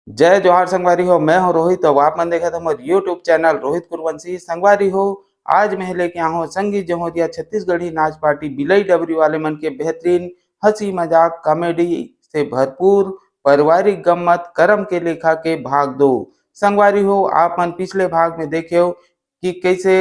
जय जोहार संगवारी हो। मैं हूँ रोहित और आप मन देखा था हमारे यूट्यूब चैनल रोहित कुरवंशी। संगवारी हो, आज मैं लेके आया हूँ संगीत जहोदिया छत्तीसगढ़ी नाच पार्टी बिलई डबरी वाले मन के बेहतरीन हंसी मजाक कॉमेडी से भरपूर पारिवारिक गम्मत करम के लेखा के भाग 2। संगवारी हो, आप मन पिछले भाग में देखे हो कि कैसे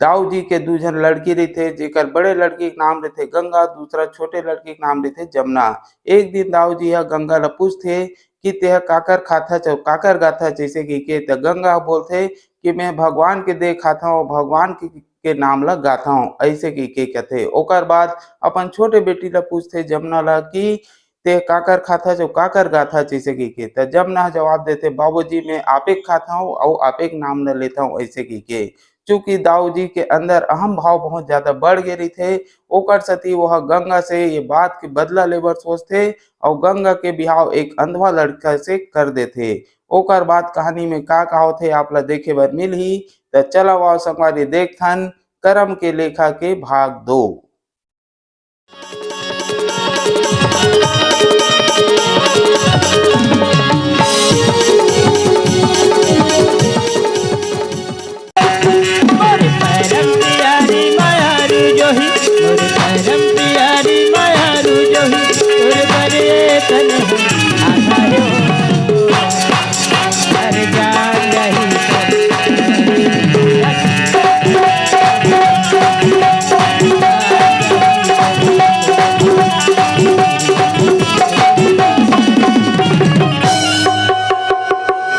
दाऊ जी के दू झन लड़की रही जेकर बड़े लड़की के नाम रहते गंगा, दूसरा छोटे लड़की के नाम रहते जमुना। एक दिन दाऊ जी ह गंगा ला पूछथे कि तेह काकर खाता चौ काकर गाथा, जैसे कि के त गंगा बोलथे कि मैं भगवान के दे खाता हूँ, भगवान के नाम ला गाथा हूँ, ऐसे कि के कहथे। ओकर बाद अपन छोटे बेटी ला पूछथे जमुना ला कि ते काकर खाता चौ काकर गाथा, जैसे कि के त जमुना जवाब देथे बाबूजी मैं आपे खाता हूँ और आपे के नाम ला लेता हूँ, ऐसे कि के। चूंकि दाऊ जी के अंदर अहम भाव बहुत ज्यादा बढ़ गए रही थे, ओकर सती वह गंगा से ये बात के बदला लेबर सोचते और गंगा के बिहाव एक अंधवा लड़का से कर देते। ओकर बाद कहानी में का होथे आप ला देखे बर मिलही। त चला वाओ संगवारी देखथन करम के लेखा के भाग 2।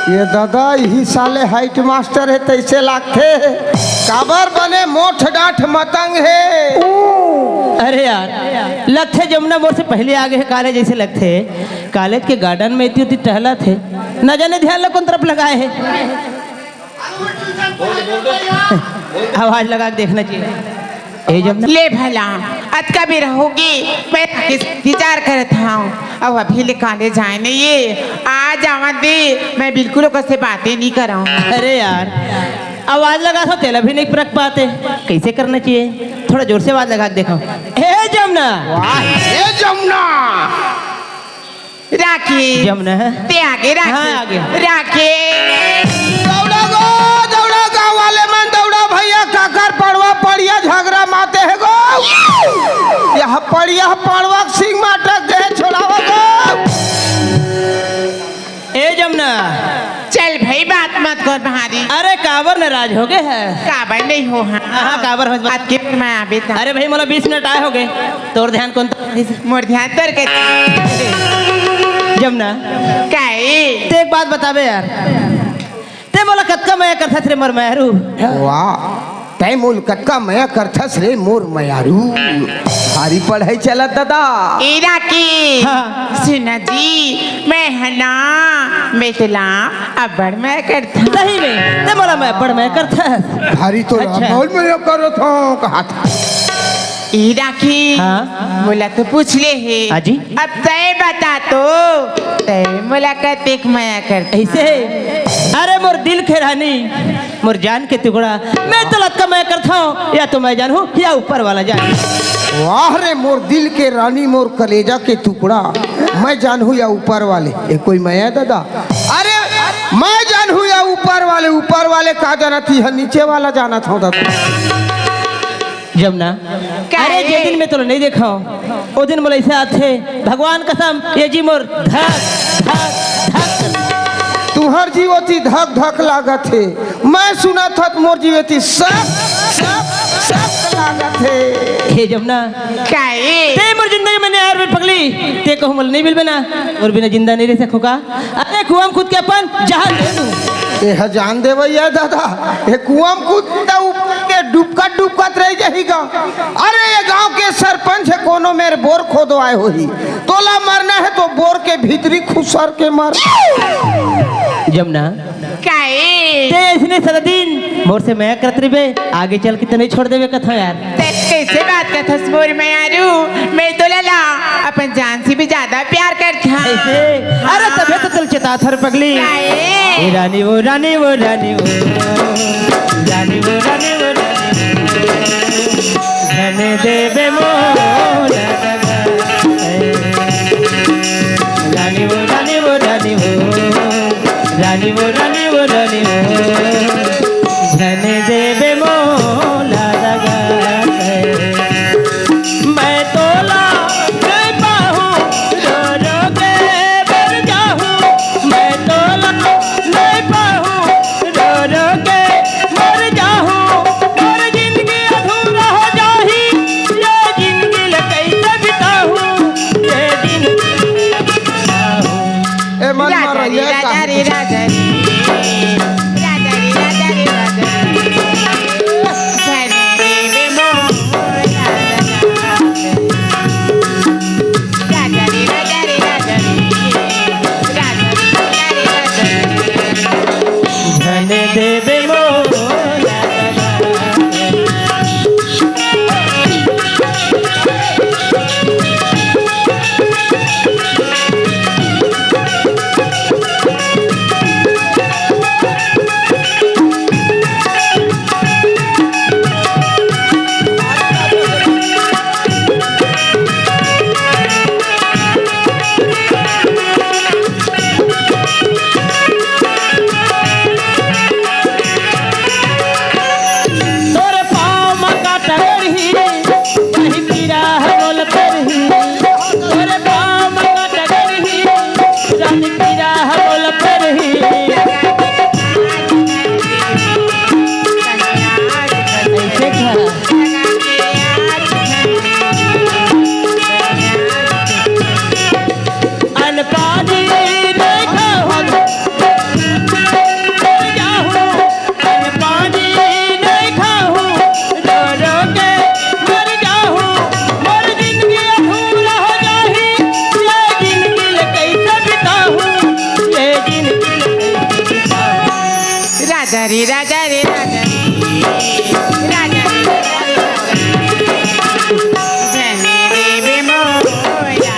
ये दादा यही साले हाइट मास्टर है तैसे लागते काबर बने मोठ डांठ मतंग है। अरे यार लगते जमुना मोर से पहले आगे है कॉलेज, जैसे लगते कॉलेज के गार्डन में इतनी उतनी टहला थे, न जाने ध्यान लग कौन तरफ लगाए है। आवाज लगा के देखना चाहिए। ले भला अत का भी रहोगी, मैं विचार करता हूँ अब अभी ले कॉलेज आए नहीं ये आज आवा दे, मैं बिल्कुल से बातें नहीं कर रहा हूँ। अरे यार आवाज लगा तो तेल भी नहीं परख पाते, कैसे करना चाहिए? थोड़ा जोर से आवाज लगा के देखो। हे जमुना, हे जमुना, राखी जमुना ते आगे राखी, हाँ, आगे राखी दौड़ा गाँव वाले मन दौड़ा भैया काकर पड़वा पड़िया झगड़ा माते है गो, यह पड़िया पड़वा सिंह माटक दे छोड़ावा गो। ए जमुना चल भाई बात मत कर भारी। अरे काबर नाराज हो गए है? काबर नहीं हो हाँ काबर हो आज के मैं आबे था। अरे भाई मोला 20 मिनट आए हो गए, तोर ध्यान कौन मोर ध्यान तर के जमुना काहे ते एक बात बताबे यार, ते मोला कतका मैं करथा रे मोर महरू। वाह तय मूल कटका मैं करथस रे मोर मयारू, भारी पढ़ाई चलत दादा। ए राखी हाँ। सुना जी मैं हना मेतला अबड़ मैं करथा सही में ते मोला मैं बड़ मैं करथा भारी तो अच्छा। बोल मैं करो था कहा था। ए राखी हाँ। बोला तो पूछ ले है हाजी। अब तय बता तो तय मुलाकात एक माया करता ऐसे। अरे मोर दिल के रानी, मोर जान के टुकड़ा, मैं तो लटका मैं करता हूँ, या तो मैं जानू या ऊपर वाला जान। वाह रे मोर दिल के रानी, मोर कलेजा के टुकड़ा, मैं जानू या ऊपर वाले ये कोई मैं दादा? अरे मैं जानू या ऊपर वाले का जाना थी, नीचे वाला जाना था दादा। जमुना अरे जे दिन में तो नहीं देखा हूँ वो दिन मोला ऐसे आते भगवान कसम ये जी मोर धक धक धक तुम्हार जीवती धक धक लागत है, मैं सुना था मोर जीवती सब सब सब लागत है। हे जमुना काहे ते मोर जिंदगी में यार भी पगली ते कहूँ मोला नहीं मिल बिना और बिना जिंदा नहीं रह सकोगा। अरे कुआं खुद के अपन जहान दे दूं ये जान दे भैया दादा, ये कुआं कूद के डुबकत रह जाएगा। अरे ये गांव के सरपंच है कोनो मेरे बोर खोदो आए हो ही, तोला मरना है तो बोर के भीतरी खुसर के मर। जमुना काहे ते इसने सारा दिन मोर से मैं करत रहे, आगे चल के तो नहीं छोड़ देवे कथा यार। कैसे बात करता मोर मैं यारू, मैं तो लला अपन जान से भी ज्यादा प्यार करता ऐसे। अरे तबे तो चल चेता थर पगली काहे रानी वो रानी वो रानी वो रानी वो रानी वो धन देवे मोर रानी वो रानी वो रानी वो रानी वो रानी वो रानी वो धन देवे मोला लगा मैं तोला नहीं पाहूँ रो रो के मर जाऊँ मैं तोला नहीं पाहूँ रो रो के मर जाऊँ और जिंदगी अधूरा हो जाही ये जिंदगी कैसे बिताऊँ ये जिंदगी बिताऊँ ए मन मार राजा रे ये राजा का रे राजा रे राजा रे राजा रे राजा धन देवे मोला राजा रे राजा रे राजा धन देवे मोला तोरे पाँव मका टगरही वही पीरा है बोल करही तोरे पाँव मका टगरही रानी पीरा है बोल करही ऐसे खा अनपानी नहीं खाऊं मर जाऊं अनपानी नहीं खाऊं रो रो के मर जाऊं मर जिंदगी अधूरा हो जाही ये जिंदगी कैसे बिताऊं ये जिंदगी कैसे बिताऊं राजा रे राजा रे राजा राजा धन देवे मोला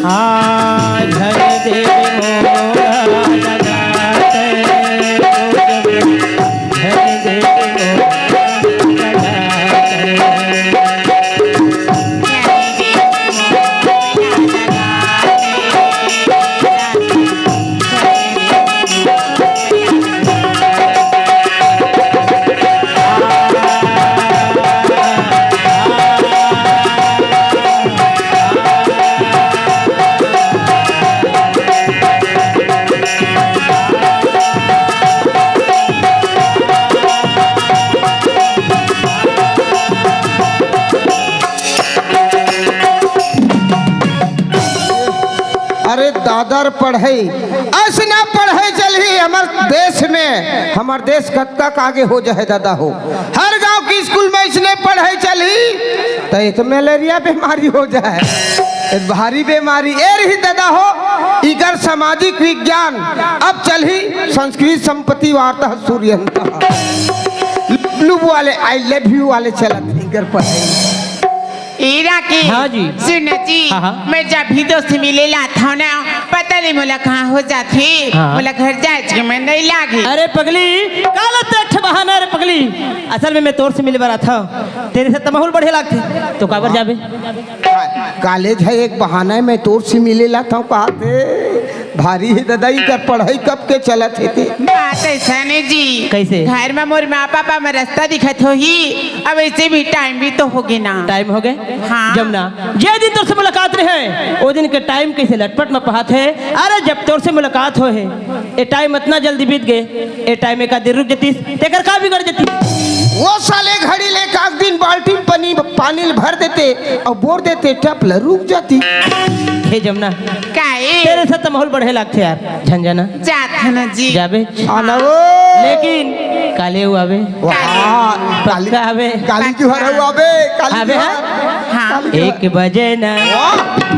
हाँ धन देवे मोला लगाते धन देवे मोला लगाते अरे दादर पढ़े ऐसे ना पढ़े चली हमार देश में हमार देश कब तक आगे हो जाए दादा हो हर गांव की स्कूल में इसने पढ़े चली तो एक मलेरिया बीमारी हो जाए एक भारी बीमारी ए रही दादा हो इगर सामाजिक विज्ञान अब चली संस्कृत संपत्ति वार्ता सूर्यंता लुब वाले आई लव यू वाले चलत इगर पढ़े ईरा की हाँ जी। सुन जी हाँ, हाँ। मैं जब भी दोस्त से मिले लाता हूँ ना पता नहीं मोला कहाँ हो जाती हाँ। मोला घर जाए कि मैं नहीं लागी अरे पगली काला तेठ बहाना रे पगली असल में मैं तोर से मिले बारा था तेरे से तमाहुल बढ़े लागते तो काबर जाबे कॉलेज है एक बहाना है मैं तोर से मिले लाता हूँ कहते भारी है दादा इकर पढ़ाई कब के चलत है ते बात ऐसा नहीं जी कैसे? घर में मोर माँ पापा में रास्ता दिखत हो ही अब ऐसे भी टाइम भी तो होगी ना टाइम हो गए हाँ। जमुना जे दिन तोर से मुलाकात रहे वो दिन के टाइम कैसे लटपट में पहात है अरे जब तोर से मुलाकात हो है ये टाइम इतना जल्दी बीत गए ये टाइम एक दिन रुक जतीस तेकर का बिगड़ जती वो साले घड़ी ले एक दिन बाल्टी में पानी भर देते और बोर देते टप रुक जाती हे जमुना काहे तेरे साथ माहौल बढ़े लागते यार झंझना जात है ना जी जाबे आना वो लेकिन काले हुआ आवे वाह पक्का आवे काली की हर आवे काली आवे की हाँ? हाँ 1 बजे ना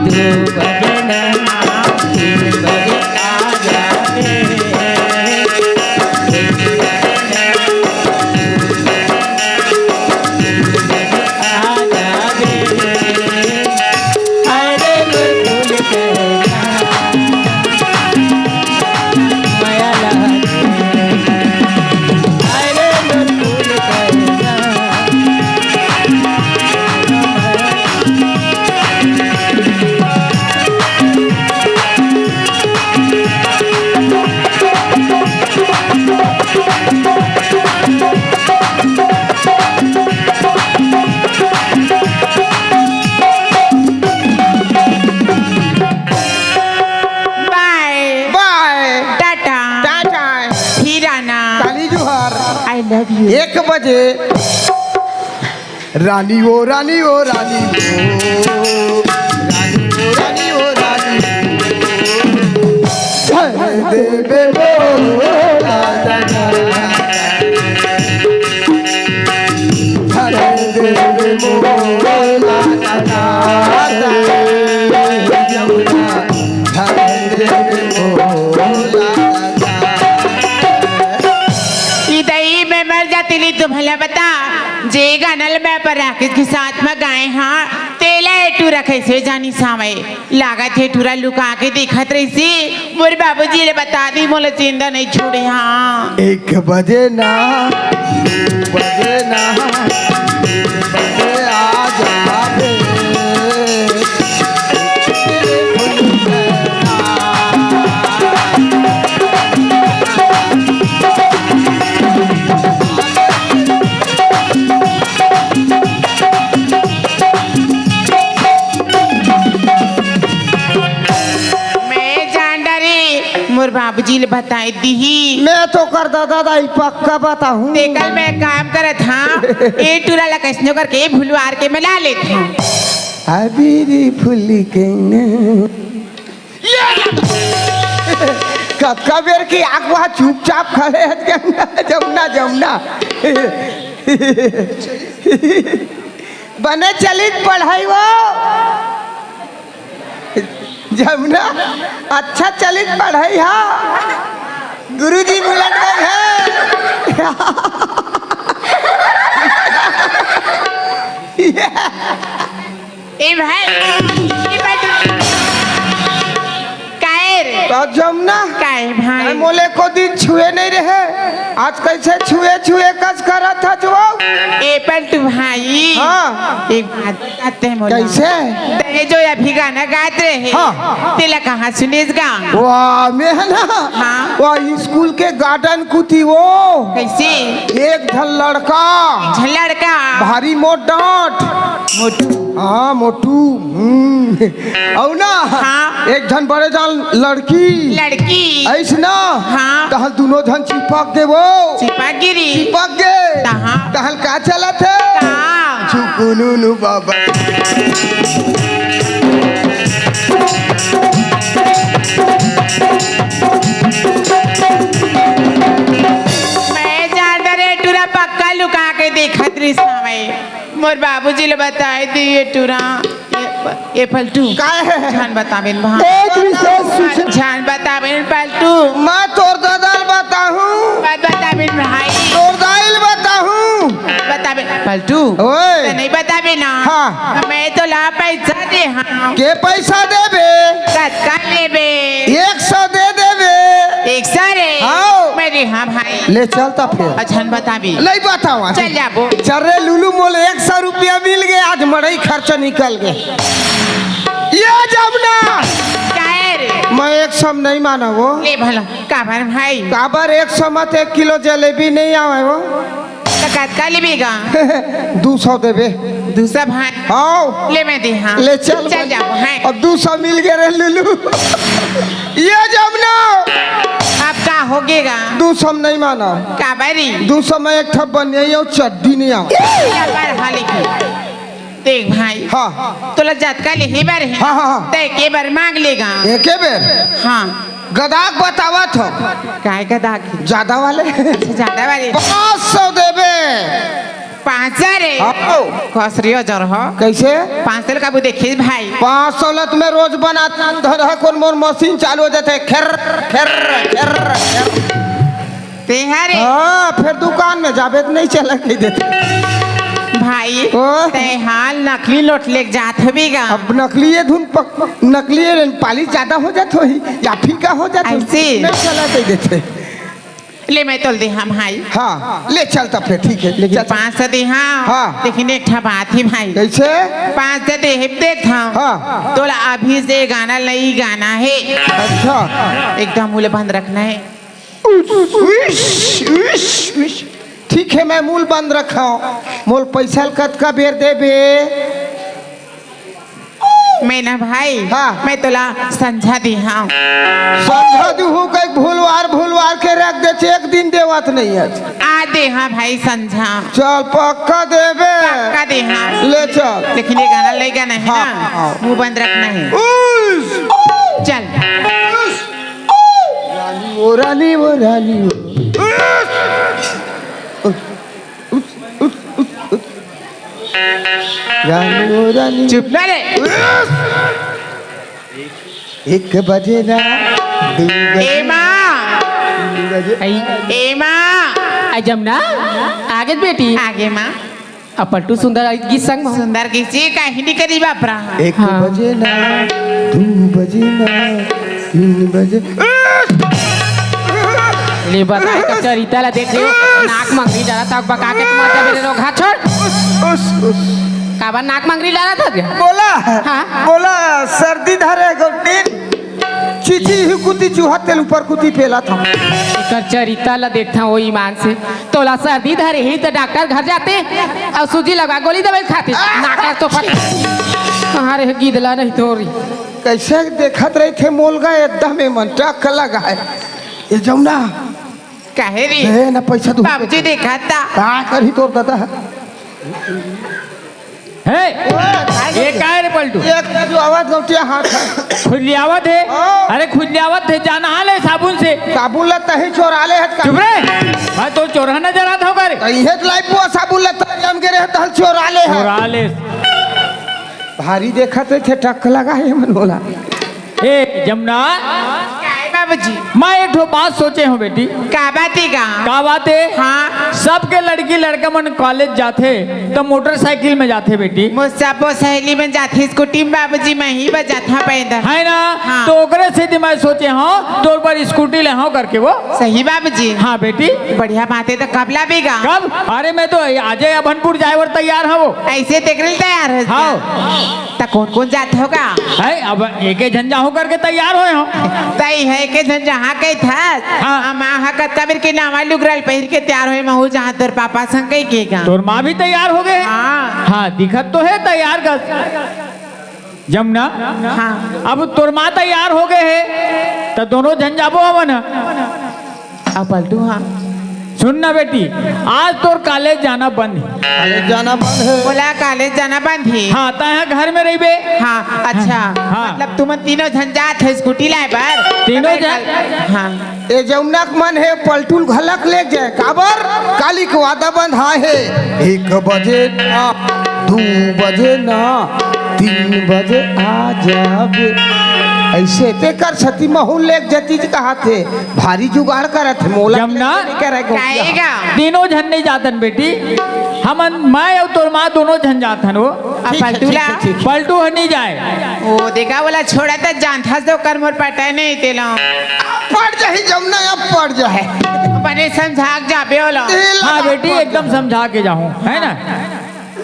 2 बजे ना 3 बजे आ जाते 1 बजे रानी ओ रानी ओ रानी ओ रानी ओ रानी देवे दही में मर जाती ली तो भला बता जे गानल में पर राकेश के साथ में गाए हाँ तेला टूरा कैसे जानी सावे लागत है टूरा लुका के देखत रही सी मोरे बाबूजी ने बता दी मोला जिंदा नहीं छोड़े हाँ 1 बजे ना 2 बजे ना 3 बजे आ जावे मोर बाबूजी ने बताई दी मैं तो कर दादा पक्का बताऊं कल मैं काम करत हाँ ए टूरा ला कैसनो करके भुलवार के मिला लेते हैं अबीरी फुली के कक्का बेर की आग वहाँ चुपचाप खड़े हैं जमुना जमुना बने चली पढ़ाई वो जमुना अच्छा चलित पढ़ाई हाँ गुरुजी बुलट गए हैं ए भाई तो जमुना काहे भाई मोले को दिन छुए नहीं रहे आज कैसे छुए छुए कस करा था जो ए पलटू भाई हाँ एक बात बताते हैं मोला कैसे ते जो अभी गाना गाते रहे हाँ तेला कहाँ सुनेस गा वाह मैं ना हाँ वाह स्कूल के गार्डन को थी वो कैसे एक धल लड़का लड़का भारी मोट डांट मोटू हाँ मोटू और ना हाँ एक धन बड़े जान लड़की ऐसे ना हाँ तहल दोनों धन चिपक दे वो चिपक गिरी चिपक गए तहल का चला थे छुकुनु बाबा मैं जान रे टूरा पक्का लुका के देखत रही समय मोर बाबूजी ले बताए दी ये टूरा ये पलटू जान बताबेन भाई जान बताबेन पलटू मैं तोर दादाल बताऊं बात बताबेन भाई तोर दाइल बताऊं बताबेन पलटू ओए नहीं बताबे ना हाँ मैं तो ला पैसा दे हाँ के पैसा देबे कत्का लेबे 100 दे देबे 100 रे हाँ मेरे हाँ भाई ले चलता फिर अच्छा बताबी नहीं बताओ चल जाबो चल रे लुलू मोल 100 रुपया मिल गया आज मड़ई खर्चा निकल गए ये जमुना मैं 100 नहीं माना वो ले भला काबर भाई काबर 100 मत 1 किलो जलेबी नहीं आवे वो कत्का लेबेगा 200 देबे 200 भाई आओ ले मैं दे हाँ ले चल चल जाओ है अब 200 मिल गए रे लुलू ये जमुना अब का हो गेगा 200 नहीं माना काबरी 200 में एक ठप बन नहीं हो चड्डी नहीं आओ काबर हाले की देख भाई हाँ तोला जतका ले ही बार है हाँ हाँ ते के बार मांग लेगा एक बेर हाँ गदाक बतावा था काय गदा ज्यादा वाले ज्यादा वाले 500 देबे 500 रे कसरियो जर हो कैसे 500 का वो देखिए भाई 500 लत में रोज बनाता धर कौन मोर मशीन चालू हो जाते खर खर खर ते हरे हाँ फिर दुकान में जाबे तो नहीं चला के देते भाई ते हाल नकली नोट लेके जात हबीगा अब नकली धुन नकली पाली ज्यादा हो जात होई या फीका हो जात ऐसे नहीं चला के देते ले मैं तोल दे हम भाई हाँ ले चलता फिर ठीक है लेकिन 500 दे हाँ लेकिन एक ठा बात ही भाई कैसे 500 दे हिप देख हाँ तोला अभी से गाना नहीं गाना है अच्छा एकदम मुँह बंद रखना है ठीक है मैं मूल बंद रखा हूँ मोल पैसा कत का बेर देबे मैं ना भाई हाँ मैं तोला समझा दी हाँ समझा दू कई भूलवार के रख दे एक दिन देवत नहीं है आज दे दे हाँ भाई समझा चल पक्का देबे पक्का दे हाँ ले चल लेकिन ये गाना लेगा नहीं हाँ, ना हाँ। मुंह बंद रखना है उस, चल रानी वो रानी वो रानी वो रानी चुप ना रे 1 बजे ना 2 ए माँ बजे ए माँ जमुना आगे बेटी आगे माँ अब पलटू सुंदर गीत संग में सुंदर किसी कहीं करी बापरा 1 हाँ। बजे ना 2 बजे ना 3 बजे ले बताए का चरिता ला देख लियो नाक मंगरी डाला तक बका के तुम आते मेरे रोग हाथ छोड़ काबा नाक मंगरी डाला था क्या बोला हाँ। बोला सर्दी धरे गोटी चीची ही कुती चूहा तेल ऊपर कुती पेला था कर चरिता ला देखता वो ईमान से तोला सर्दी धरे ही तो डॉक्टर घर जाते और सूजी लगा गोली दवाई खाते नाक तो पता अरे गीदला नहीं तो रही कैसे देखत रहे थे मोल गए एकदम में मन टक लगा है ये जमुना कहे रे ए ना पैसा दू बाबूजी देखा था का करी तोर दादा है ये काय रे पलटू एक जो आवाज गौटिया हाथ है खुलियावत है हाँ। अरे खुलियावत है जाना हाल है साबुन से साबुन लता ही चोराले है चुप रे भाई तो चोरा नजर आता होगा रे ये लाइफ वो साबुन लता जम के रहता हल चोराले है चोरा ले भारी देखत थे टक लगा है मन बोला ए जमुना काय बाबूजी मैं एक ठो बात सोचे हूँ बेटी का बात है का बात है हाँ सबके लड़की लड़का मन कॉलेज जाते तो मोटरसाइकिल में जाते बेटी मुझसे सहेली में जाती स्कूटी में बाबूजी मैं ही बजाता पैदल है ना हाँ। तो ओकरे से मैं सोचे हाँ तोर पर स्कूटी ले हाँ करके वो सही बाबूजी हाँ बेटी बढ़िया बात है तो कब लावेगा कब अरे मैं तो आज अभनपुर जाए और तैयार है वो ऐसे देखने तैयार है हाँ तो कौन कौन जाता होगा है अब एक झंझा हो करके तैयार हुए हो तई है के जन जहाँ के था हाँ। माँ कबीर के नामा लुगरल पहिर के तैयार हुए महू जहाँ तोर पापा संग कई केगा तोर माँ भी तैयार हो गए हाँ हाँ दिखत तो है तैयार कर जमुना हाँ अब तोर माँ तैयार हो गए है तो दोनों झंझाबो हवन अब पलटू हाँ सुनना बेटी आज तोर कॉलेज जाना बंद है कॉलेज जाना बंद है बोला कॉलेज जाना बंद है हाँ तय घर में रही बे हाँ अच्छा हाँ। मतलब तुम तीनों झंझात है स्कूटी लाए पर तीनों जन हाँ ये जमुना के मन है पलटून घलक ले जाए काबर काली को वादा बंद है 1 बजे ना 2 बजे ना 3 बजे आ जाबे ऐसे ते कर छती महू लेक जती कहा थे भारी जुगाड़ करत थे मोला जमुना काएगा तीनों झन नहीं जातन बेटी हम मैं और तोर माँ दोनों झन जातन वो अब पलटूला पलटू है नहीं जाए वो देखा बोला छोड़ा था जानता तो कर मोर पटा नहीं तेला पड़ जाए जमुना अब पड़ जाए बने समझा जाबे वाला हाँ बेटी एकदम समझा के जाऊँ है ना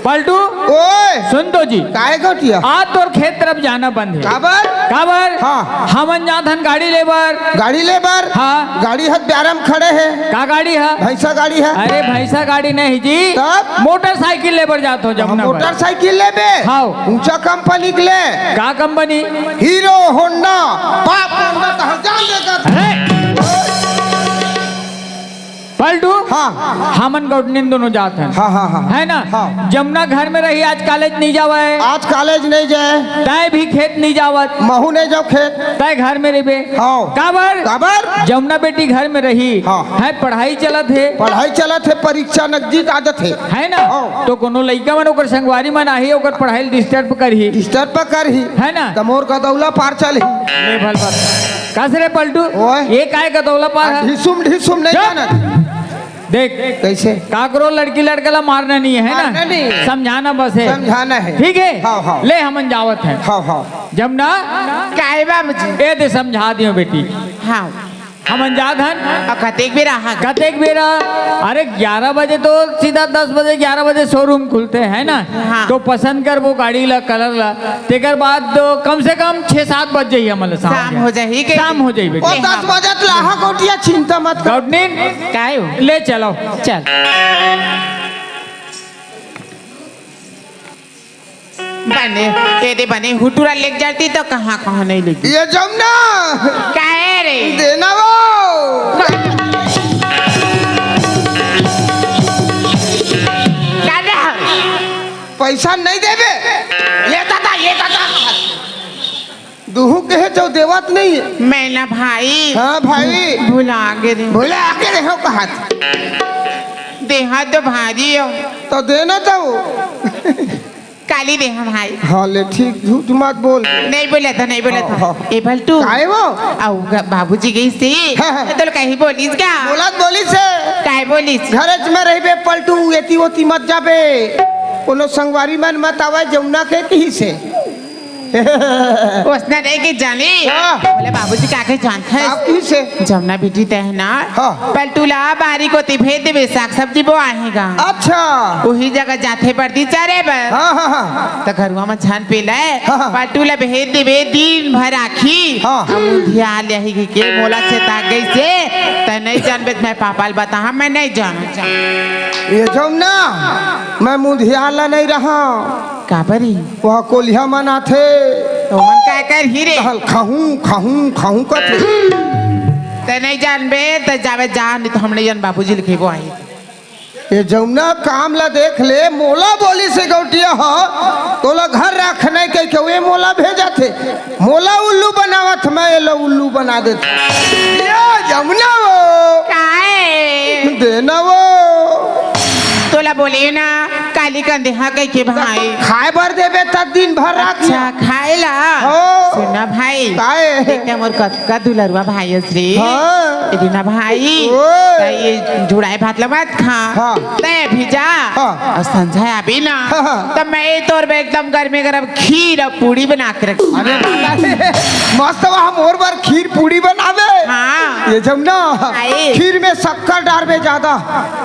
पलटू ओए सुन तो जी काहे गोटिया आज तोर खेत तरफ जाना बंद है काबर काबर हाँ। हमन जाथन गाड़ी लेबर गाड़ी ले बार हाँ। गाड़ी हद ब्यारम खड़े है का गाड़ी है भैंसा गाड़ी है अरे भैंसा गाड़ी नहीं जी तब? मोटरसाइकिल लेबर जात हो जमुना पर। मोटरसाइकिल ले बे हाँ। ऊंचा कंपनी के ले का कंपनी हीरो होंडा बाप होंडा तो हर जान देगा अरे पलटू हाँ हमन गौटनिन दोनों जात हैं हाँ हाँ हाँ है ना हाँ। जमुना घर में रही आज कॉलेज नहीं जावा है आज कॉलेज नहीं जाए तय भी खेत नहीं जावत महू नहीं जाओ खेत तय घर में रही हाँ। काबर काबर जमुना बेटी घर में रही हाँ। है पढ़ाई चलत है पढ़ाई चलत है परीक्षा नजदीक आदत है ना हाँ। तो कोनो लइका मन ओकर संगवारी मन आही ओकर पढ़ाई डिस्टर्ब करही डिस्टर्ब पर कर ही है ना कमोर का दौला पार चल ही ले भल भल कस रे पलटू ओए। ये काय का दौला पार है ढिसुम ढिसुम नहीं चुप। जानत देख कैसे काकरो लड़की लड़का ला मारना नहीं है मारना ना नहीं। समझाना बस है समझाना है ठीक है हाँ हाँ ले हमन जावत है हाँ हाँ जमुना काहे बाबूजी ए दे समझा दियो बेटी हाँ हमन जात हन और कतेक भी रहा कतेक बेरा अरे 11 बजे तो सीधा 10 बजे 11 बजे शोरूम खुलते हैं ना हाँ। तो पसंद कर वो गाड़ी ला कलर ला तेकर बाद तो कम से कम 6-7 बज जाइए हमन शाम हो जाही के शाम हो जाइए और बेटी 10 बजे लाहा गोटिया चिंता मत कर गौटनीन काहे हो ले चलो चल बने तेरे बने हुटूरा लेक जाती तो कहाँ कहाँ नहीं लेगी ये जमुना काहे रे देना वो बात नहीं है। मैं ना भाई हाँ भाई भुला के दे बोले आके रहो कहा देहा तो भारी हो तो देना था वो। काली देहा भाई हाँ ले ठीक झूठ मत बोल। नहीं बोला था नहीं बोला हाँ, था हाँ। ए भलटू काहे वो बाबूजी गई सी हाँ, हाँ। तो कहीं बोलिस क्या बोलत बोली से काहे बोलिस घरज में रहिबे पलटू एती ओती मत जाबे कोनो संगवारी मन मत आवे जमुना के कहीं से। उसने नहीं कि जानी हाँ। बोले बाबूजी क्या के जानते आप हैं कहीं से जमुना बेटी तहना हाँ। पलटूला बारी को भेज देवे साग सब्जी वो आएगा अच्छा वही जगह जाते पड़ती चारे पर हाँ हाँ हाँ तो घरुआ में छान पीला हाँ। पलटूला भेज देवे दिन भर आखी हाँ। ध्यान यही के मोला से ताक गई से तो नहीं जानबे मैं पापाल बता मैं नहीं जानू ये जमुना मैं मुंधियाला नहीं रहा का बरी वह कोलिया मना थे तो मन काय कर हीरे हल खाहूं खाहूं खाहूं कथे ते नहीं जानबे तो जावे जान नहीं तो हमने जन बाबूजी लिखे वो आई ये जमुना काम ला देख ले मोला बोली से गौटिया हो तोला घर रखने के वे मोला भेजा थे मोला उल्लू बनावत मैं ये लो उल्लू बना देते ये जमुना वो काहे देना वो तोला बोले ना काली कंधे हाँ कह के भाई खाए भर देबे तब दिन भर अच्छा खाएला हो। सुना भाई काहे? देखते मोर का दुलरवा भाई श्री हाँ। इतना भाई ओए। तो ये जुड़ाए भात मत खा हाँ। ते भी जा हाँ। और संझा अभी ना हाँ। तो मैं तोर में एकदम गर्मे गरम खीर और पूड़ी बना के रखी अरे मस्त वहाँ मोर बार खीर पूड़ी बनावे हाँ ये जमुना आए। खीर में शक्कर डालबे ज्यादा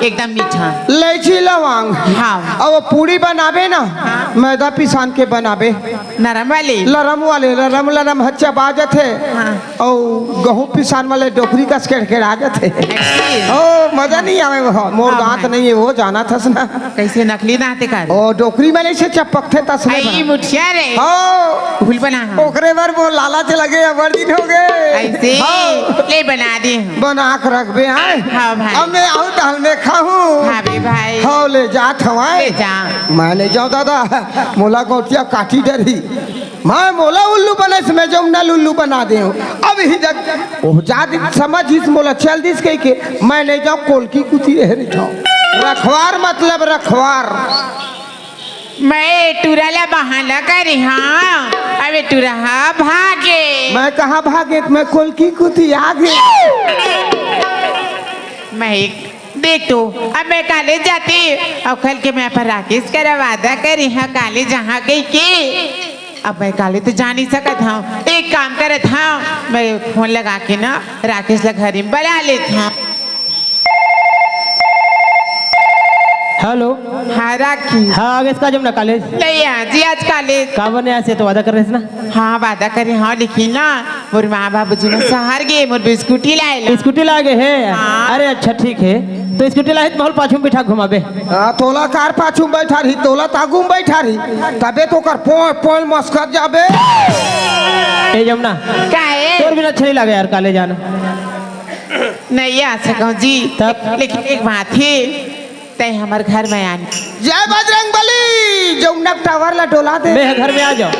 एकदम मीठा इलायची लौंग हाँ और वो पूड़ी बनावे ना मैदा पिसान के बनावे नरम वाली लरम वाले लरम लरम हच्चा बाजत है हाँ। और गहूँ पिसान वाले डोकरी कस के आ जाते ऐसी। ओ मजा नहीं आवे वो मोर हाँ, दांत भाई। नहीं है वो जाना था ना कैसे नकली नाते कर ओ डोकरी वाले से चपक थे तसले आई बना। मुठिया रे ओ फूल बना हाँ। ओकरे बार वो लालच लगे अबर दिन हो गए ऐसे हाँ। ले बना दे हम। बना के रखबे आए हाँ भाई। अब मैं आऊँ दाल में खाऊं हाँ बे भाई हाँ ले जात हवाए ले जा मैं नहीं जाऊँ दादा मोला गोटिया काटी डरी मैं मोला उल्लू बने से मैं जाऊँ नल उल्लू बना दे अब ही जग ओ जा समझ इस मोला चल दिस कह के मैं नहीं जाऊँ कोल की कुती रह जाऊँ रखवार मतलब रखवार मैं टूराला बहाना करी हाँ अबे टूरा भागे मैं कहाँ भागे मैं कोल की कुती आगे मैं एक देख तो अब मैं कॉलेज जाती और कल के मैं पर राकेश का वादा करी हाँ कॉलेज जहाँ गई के अब मैं कॉलेज तो जा नहीं सकत हूँ एक काम करत हूँ मैं फोन लगा के ना राकेश ला घर में बुला लेता हूँ हेलो हाँ राखी हाँ आगे इसका जब ना कॉलेज नहीं जी आज कॉलेज का बने ऐसे तो वादा कर रहे थे ना हाँ वादा करे हाँ लिखी ना मोर माँ बाबू जी ने शहर गए मोर बिस्कुटी लाए स्कूटी लागे है हाँ। अरे अच्छा ठीक है तो स्कूटी लाए तो महल पाछू में बिठा घुमाबे तोला कार पाछू बैठा रही तोला तागू में बैठा रही तबे तो कर पोल मस्कर जाबे ए जमुना काहे तोर बिना अच्छा नहीं लगे यार कॉलेज जाना नहीं आ सकूं जी तब? लेकिन एक बात है तय हमारे घर में आनी जय बजरंग बली जमुना टावर ला डोला दे मैं घर में आ जाओ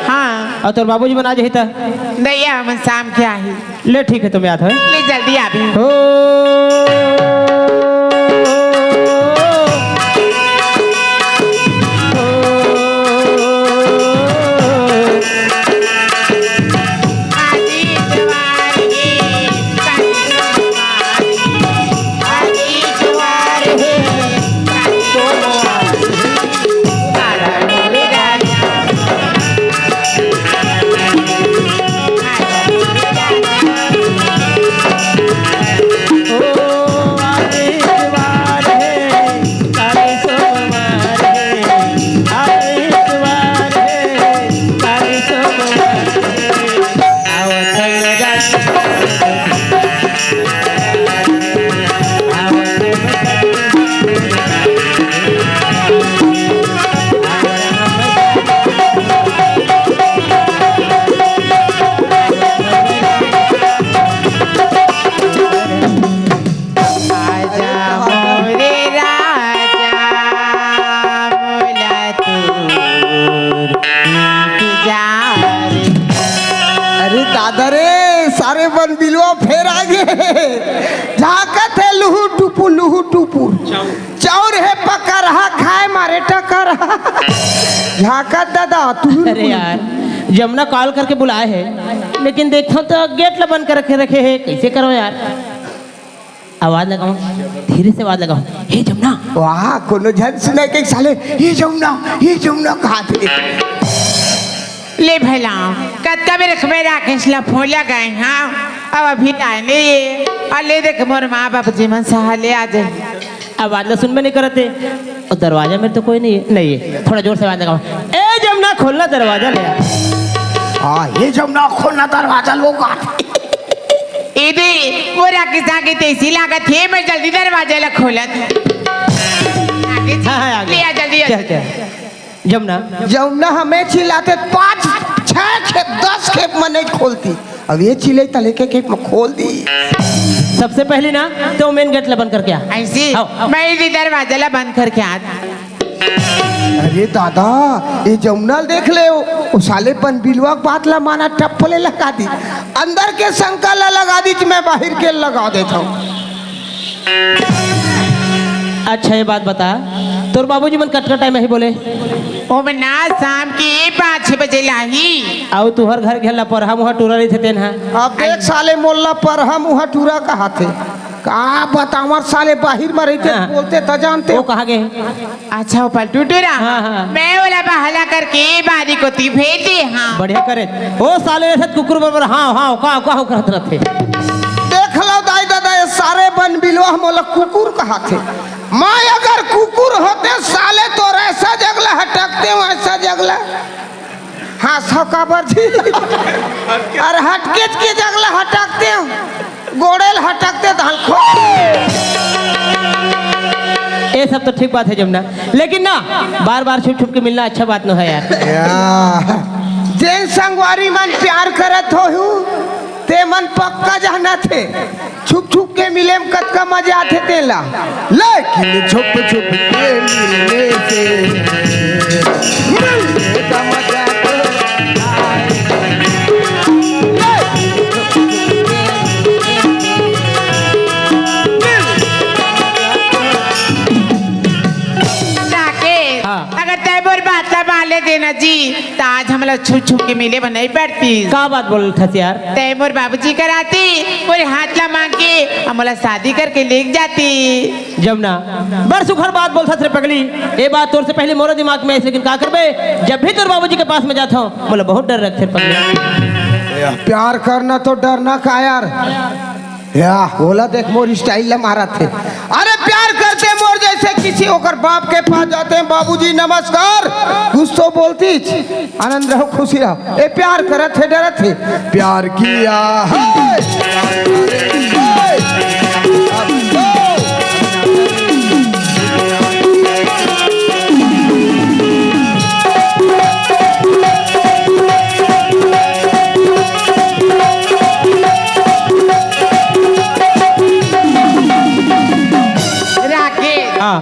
हाँ और तोर बाबूजी बना जाही था नहीं हम शाम के आई ले ठीक है तुम्हें आता है ले जल्दी आ भी हो आजी जवार गे आजी जवार गे आरा डोले राजा ओ बिलवा फेर आगे झाकत है लुहु टुपुर चाउर है पका रहा खाए मारे टकर झाकत दादा तू अरे यार जमुना कॉल करके बुलाए है लेकिन देखो तो गेट ला बंद कर रखे है, कैसे करो यार। आवाज लगाओ, धीरे से आवाज लगाओ, हे जमुना। वाह कोनो झन सुनाई के साले ये जमुना कहा थे ले भला कत्ता में रखबे राकेश ला फोन लगाए हाँ अब अभी आने ये और ले देख मोर माँ बाप जी मन सहा ले आ जाए। आवाज ला सुन में नहीं करते और दरवाजा में तो कोई नहीं है। थोड़ा जोर से आवाज लगाओ, ए जमुना खोलना दरवाजा ले यार। हाँ ये जमुना खोलना दरवाजा लोग इधे वो राकेश आगे तेजी लागत है, मैं जल्दी दरवाजा ला खोलत आगे हाँ, आगे। ले आ जल्दी चल जमुना हमें चिल्लाते 5 6 खेप 10 खेप में नहीं खोलती, अब ये चिल्ले तले के खेप में खोल दी। सबसे पहले ना तो मेन गेट ला बंद करके आ। ऐसी आओ। मैं इधर दरवाजा ला बंद करके आ। अरे दादा ये जमुना देख ले वो साले पन बिलवा बात ला माना टप्पले लगा दी, अंदर के शंका ला लगा दी, मैं बाहर के लगा देता हूँ। अच्छा ये बात बता, तोर बाबूजी मन कटका टाइम ही बोले ओ मना शाम के 5-6 बजे लाही आओ तू हर घर घेला पर हम वहाँ टूरा रही थे तेन है। अब एक साले मोल्ला पर हम वहाँ टूरा कहा थे का बतावर साले बाहर में रहते हाँ। बोलते तो जानते वो हो। कहाँ गए? अच्छा वो पलटू टूरा हाँ, हाँ। मैं वाला बहला करके बारी को ती भेज दे हाँ बढ़िया करे वो साले ऐसे कुकुर बराबर हाँ कहाँ करते रहते। देख लो दाई दादा ये सारे बन बिलवा मोला कुकुर कहा थे, मैं अगर कुकुर होते साले तो ऐसा जगला हटकते वैसा जगला हाँ सौकाबर जी अरे हटकेच के जगला हटकते गोड़ेल हटकते धान खो। ये सब तो ठीक बात है जमुना, लेकिन ना बार बार छुप के मिलना अच्छा बात न है यार। जेन संगवारी मन प्यार करत हो ते मन पक्का जाना थे, छुप के मिले में कतका मजा आते तेला, लेकिन छुप के मिलने से मिलने का मजा तो राकेश हाँ। अगर तैमूर बात ला माले देना जी तो आज हम लोग छुप के मिले बनाई पड़ती। का बात बोल था यार? तैमूर बाबूजी कराती पूरे हाथ ला मांग के हमारा शादी करके लेके जाती। जमुना बड़ सुखर बात बोलता थे पगली, ये बात तोर से पहले मोरे दिमाग में है, लेकिन का करबे जब भी तोर बाबूजी के पास में जाता हूँ बोला बहुत डर रखते पगली। प्यार करना तो डरना का यार या बोला देख मोर स्टाइल ला मारा थे। अरे प्यार करते मोर जैसे किसी होकर बाप के पास जाते हैं, बाबूजी नमस्कार कुछ तो बोलती आनंद रहो खुशी रहो, ए प्यार करत है डरत है प्यार किया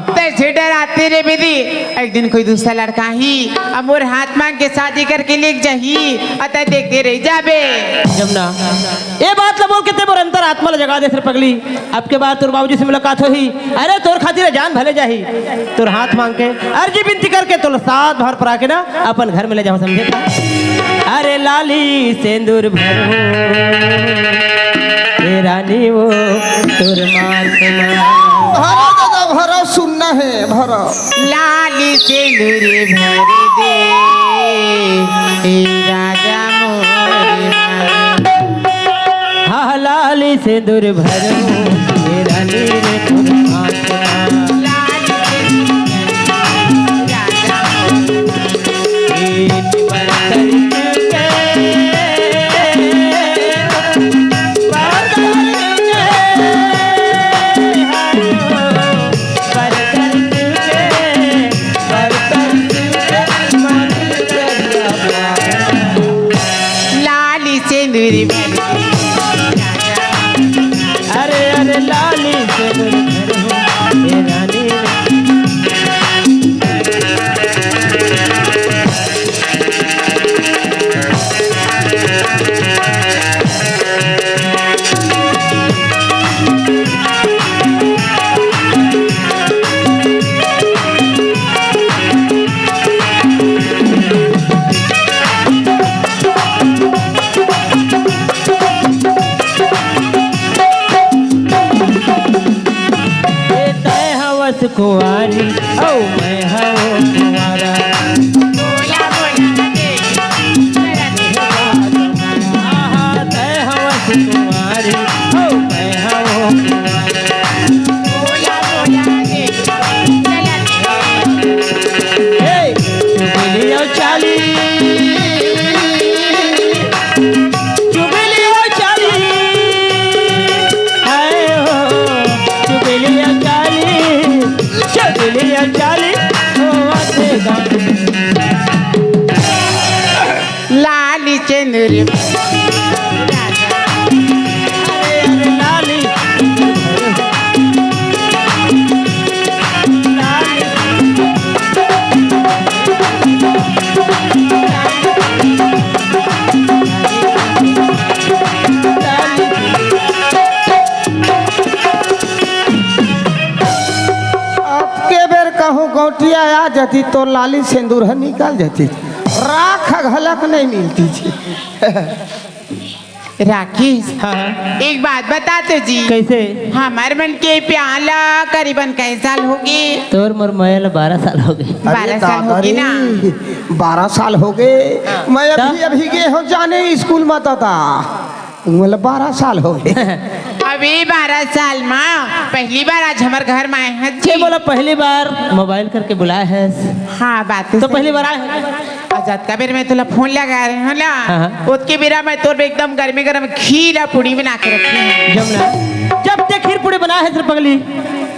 तैसे डराते रे बेदी एक दिन कोई दूसरा लड़का ही अमोर हाथ मांग के शादी करके लेके जाही अतः देखते रह जाबे। जमुना ये बात ला बोल के ते मोर अंतर आत्मा ला जगा दे सर पगली, अब के बाद तोर बाबूजी से मुलाकात होही, अरे तोर खातिर जान भले जाही, तोर हाथ मांग के अर्जी विनती करके तोर साथ भर पर आके ना अपन घर में ले जाओ समझे। अरे लाली सिंदूर भरो ए रानी वो तोर मान भरो दादा भरो सुनना है भरो लाली सिंदूर भर दे ए राजा मोरे हाँ लाली सिंदूर भरो ए रानी रे तोर मान अरे अरे लाली सिंदूर भरो ए रानी कुंवारी ओ मैं हूँ कुंवारा बोला बोला देख जरा देख आहा तय हवस कुंवारी ओ मैं हूँ कुंवारा बोला बोला देख जरा देख हे चुगली और चाली चुगली और चाली हाय हो चुगली और चाली चुगली और चाली ओ आते गाने लाली चंद्र अरे अरे लाली लाली अब के बेर कहूँ गौटिया आ जाती तो लाली सिंदूर निकाल जाती राख घलक नहीं मिलती थी राकेश हाँ एक बात बता तो जी कैसे हमारे मन के प्याला करीबन कई साल होगी तोर मोर मैल 12 साल हो गए 12 साल होगी ना 12 साल हो गए मैं अभी गए हो जाने स्कूल में था मतलब 12 साल हो गए अभी 12 साल में पहली बार आज हमारे घर में आए हैं ये जी बोला पहली बार मोबाइल करके बुलाया है हाँ बात तो पहली बार आए हैं आजाद का बेर मैं तुला फोन लगा रहे हो ना हाँ। उसके बेरा मैं तोर पे एकदम गर्मी गर्म खीर और पूड़ी बना के रखी हूँ जमुना जब ते खीर पूरी बनाया है सिर्फ पगली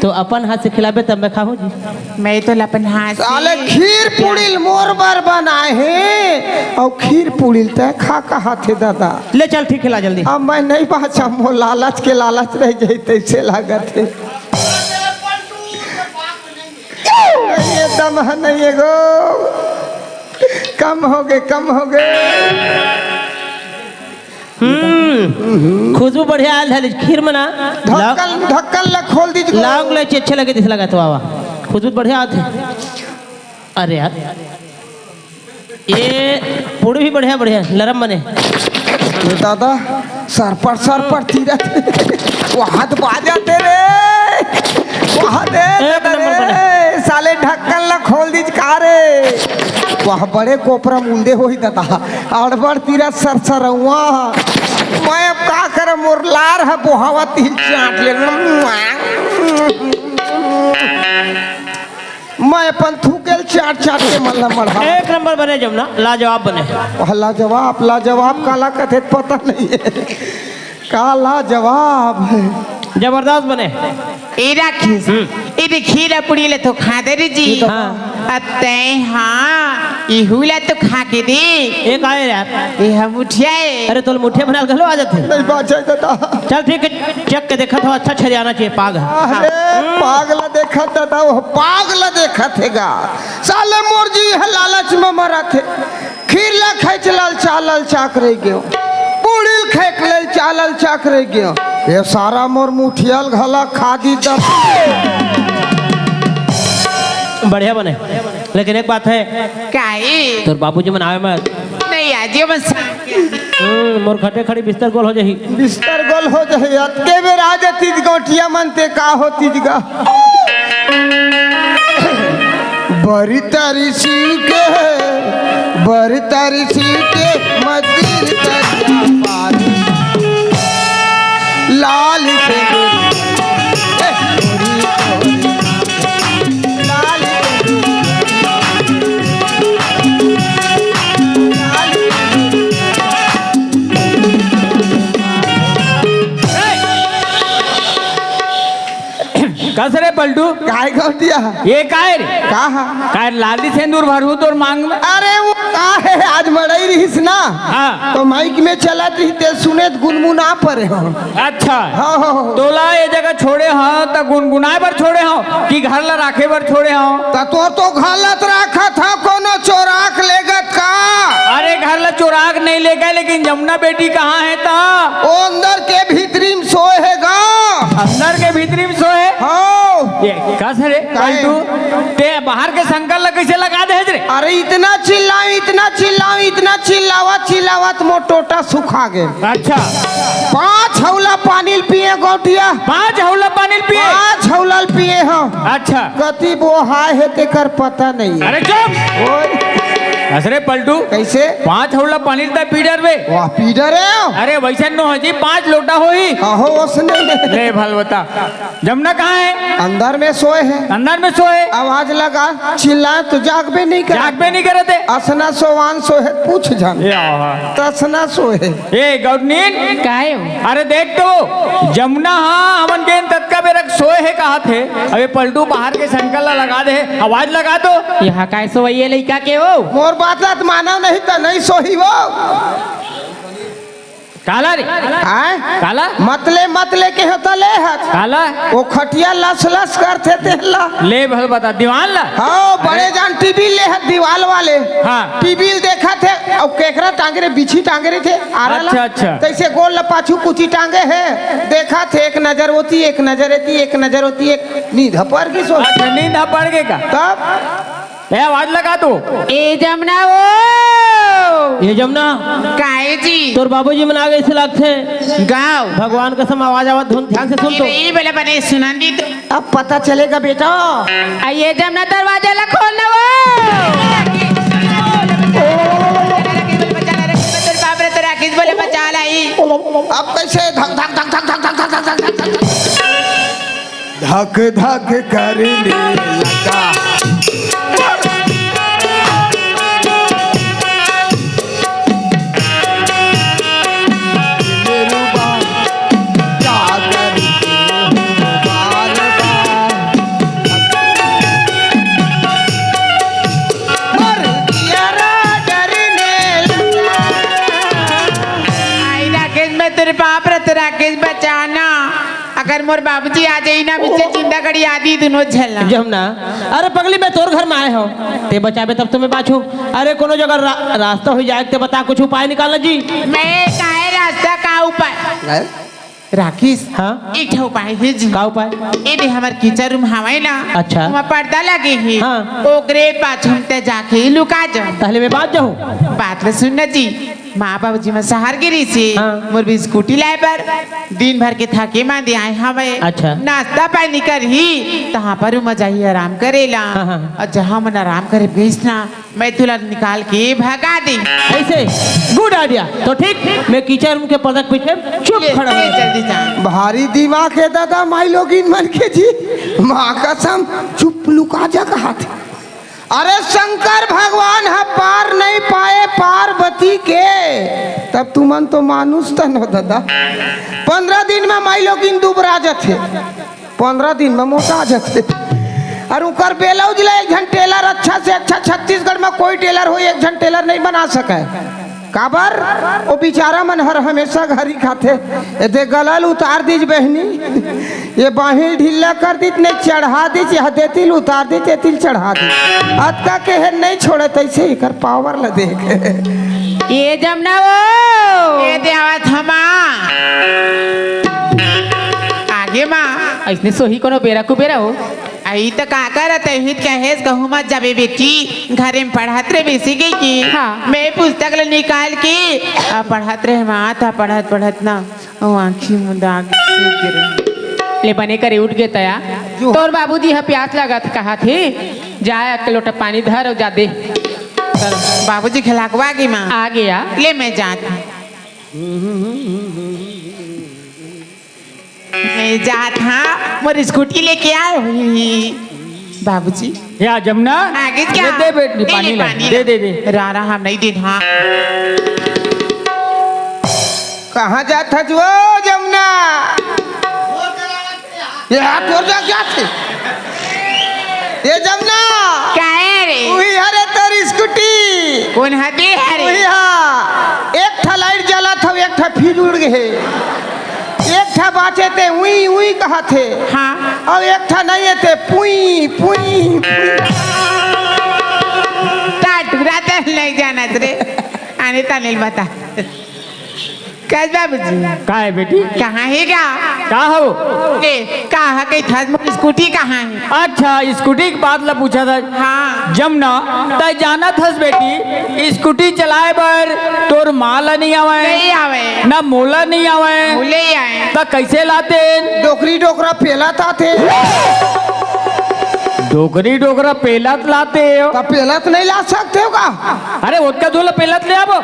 तो अपन हाथ से खिलाबे तब मैं खाऊं जी मैं तो अपन हाथ से- साले खीर पूड़ी मोर बार बनाए हैं और खीर पूड़ी तय खा कहा थे दादा ले चल ठीक खिला जल्दी अब मैं नहीं बाचा मो लालच के लालच रह जाए तैसे लागत है ये दम है नहीं है गो कम हो गए खुशबू बढ़िया आयल है खीर में ना ढक्कन ला खोल दीजिए लौंग ले अच्छे लगे दिस लगा तो आवा खुशबू बढ़िया आते अरे यार ये पूड़ी भी बढ़िया बढ़िया नरम बने ये दादा सर पर तीरथ वो हाथ बाजाते रे वहाँ दे एक नंबर रे साले ढक्कन ला खोल दीज का रे वह बड़े कोपरा मुंडे हो ही दादा अड़बड़ तीरथ सरसरवा मैं अब का कर मोर लार है बोहावा तीन चाट ले मैं अपन थूकेल चाट के मल्ला मढ़ा एक नंबर बने जमुना लाजवाब बने लाजवाब काला कथे पता नहीं है काला जवाब जबरदस्त बने ए राकेश ये खीर और पूड़ी ले तो खा दे रे जी हाँ। अते हाँ इहुला तो खा के दे एक आए यार ये हम उठियाए अरे तो मुठिया बना घलो आ जाते नहीं बाचा दादा चल ठीक है चेक के देखा था अच्छा छे आना चाहिए पाग अरे पागल देखा दादा वो पागल देखा थेगा साले मोर जी है लालच में मरा थे खीर ला खैच लाल चालल चाक रह गयो पूड़ी खेक लेल चालल चाक रह गयो ये सारा मोर मुठियल घला खादी दब बढ़िया बने लेकिन एक बात है काहे तोर बाबूजी मनावे मत नहीं आजियो बस मोर खटे खड़ी बिस्तर गोल हो जाही बिस्तर गोल हो जाए अतके बेर आ जाती गोटिया मनते का होती जगा बड़ी तारी सील के मदिर तरिया पारी लाल से लाल कस रे पलटू काय गोटिया ये काय रे कहा काय लाली सिंदूर भरू तोर मांग में अरे वो का है आज मड़ई रहीस ना हाँ। तो माइक में चलत रही ते सुने गुनगुना परे हो अच्छा हाँ तोला ये जगह छोड़े हाँ तो गुनगुनाए पर छोड़े हाँ कि घर ला राखे पर छोड़े हाँ तो गलत रखा था कोनो चोराक लेगत का अरे घर ला चोराक नहीं ले गए लेकिन जमुना बेटी कहाँ है ता वो अंदर के भीतरी में सोए है गा अंदर के भीतरी में सोए हाँ ये कस रे पलटू ते बाहर के संकल ला कैसे लगा दे रे अरे इतना चिल्लावत मोर टोटा सुखा गए अच्छा 5 हौला पानी पिए गोटिया 5 हौला पानी पिए 5 हौला पिए हाँ अच्छा कति वो हाय है तेकर पता नहीं है। अरे चुप ओए, असरे पलटू कैसे 5 हौला पानी दा पीडर बे वाह पीडर है अरे वैसे नो हजी 5 लोटा होई आहो उसने ले भल बता जमुना कहाँ है अंदर में सोए है अंदर में सोए आवाज लगा चिल्लाए तो जागबे नहीं कर जाग पे नहीं करे थे असना सोवान सोहे पूछ जान ये आहा तसना सोहे ए गौडनीन काहे अरे देख तो जमुना हाँ हमन के तत्का बेरक सोए है कहा थे अबे पलटू बाहर के संकला लगा दे आवाज लगा दो यहाँ काय सोइए लड़का के हो मोर बात लात माना नहीं तो नहीं सोही वो काला रे आए काला मतले के होता ले हाथ काला वो खटिया लस लस करते तेला ले भल बता दीवान ला हाँ बड़े जान टीवी ले हाथ दीवाल वाले हाँ। टीवी देखा थे और केकरा टांगे रे बिछी टांगे रे थे अच्छा, अच्छा। तैसे गोल लपाछू कुची टांगे है देखा थे एक नजर होती एक नजर रहती एक नजर होती एक नींद पर की सो अच्छा नींद आ पड़ गए का तब ए आवाज लगा तू ए जमुना ओ ये जमुना काहे जी तोर बाबूजी मना गए इसे लगते गाँव भगवान कसम आवाज आवाज धुन ध्यान से सुन तो ये बोले बने सुनन दी तो अब पता चलेगा बेटा आइए जमुना दरवाजा ला खोलना वो बाप रे तेरा किस बोले बचा लाई अब कैसे धक धक धक धक धक धक धक धक धक धक धक करने लगा आई राकेश मैं तेरे बाप रे तेरा किस बचाना अगर मोर बाबूजी आ जाई ना मुझसे जिंदा गड़ी आदि दोनों झलना जमुना अरे पगली मैं तोर घर में आए हो ते बचाबे तब तो मैं बाछू अरे कोनो जगह रास्ता हो जाए ते बता कुछ उपाय निकालना जी मैं काहे रास्ता का ऊपर राकेश हाँ? एक ठो उपाय है जी का उपाय ए दे हमर किचन रूम हवाई ना अच्छा। वहाँ पर्दा लगे है हाँ। ओकरे पाछम ते जाके लुका जाओ पहले मैं बात जाऊँ बात ले सुनना जी माँ बाबूजी में शहर गिरी से हाँ। मोर भी स्कूटी लाए पर दिन भर के थके मां दे आए हमें अच्छा। नाश्ता पानी कर ही तहाँ पर मजा ही आराम करेला हाँ, हाँ। और जहाँ मन आराम करे गईस ना मैं तुला निकाल के भगा दी ऐसे गुड आइडिया तो ठीक मैं किचन रूम के पर्दा के पीछे चुप खड़ा हूँ जल्दी जा भारी दिमाग है दादा माई लोग इन मन के जी माँ कसम चुप लुका जा कहा थे अरे शंकर भगवान है पार नहीं पाए पार्वती के तब तुमन तो मानुस तन हो दादा 15 दिन में माई लोग इन दुबरा जाते 15 दिन में मोटा जाते और उकर बेलाउज ला एक जन टेलर अच्छा से अच्छा छत्तीसगढ़ में कोई टेलर हो एक जन टेलर नहीं बना सके काबर वो बेचारा मन हर हमेशा घर ही खाते ये गलल उतार दीज बहनी ये बाहिर ढीला कर दी नहीं चढ़ा दी यह देतिल उतार दी तेतिल चढ़ा दी अतका के है नहीं छोड़े तैसे ही कर पावर ल देख ये जमुना वो ये देवत हमा आगे माँ ऐसने सोही कोनो बेरा को बेरा हो आई तो का करत है कहेस कहूँ मत जाबे बेटी घरे में पढ़त रहे बेसी गई की हाँ। मैं पुस्तक ले निकाल के पढ़त रहे माँ था पढ़त पढ़त ना वो आँखी मुंदा ले बने करे उठ गए तया तोर बाबूजी है प्यास लगा कहा थे जा एक लोटा पानी धर और जा दे बाबूजी खिलाकवा की माँ आ गया ले मैं जाता मैं जात हाँ मोर स्कूटी लेके आए हुई बाबूजी या जमुना आगे क्या दे बेटी पानी ला दे दे दे रारा हम नहीं दे हाँ कहाँ जाता जो जमुना ये हाथ और जा क्या थे ये जमुना क्या है रे वही हरे तेरी स्कूटी कौन हदे है वही रे हाँ एक ठा लाइट जला था एक ठा फिर उड़ गए एक ठा बाचे थे उई उई कहा थे हाँ और एक ठा नहीं थे पुई पुई टाटूरा तो नहीं जाना रे आने तानिल बता कस बाबूजी का है बेटी कहाँ है क्या का हो? कहा के था स्कूटी कहाँ है? अच्छा स्कूटी की बात ला पूछा था। हाँ जमुना तय जाना थस बेटी स्कूटी चलाए बर तोर माला नहीं आवे नहीं आवे ना मोला नहीं आवे भूले ही आए। तो कैसे लाते? डोकरी डोकरा पेला था थे डोकरी डोकरा पेलत लाते हो? तो पेलत नहीं ला सकते हो का? अरे उसका धोला पेलत ले आबो।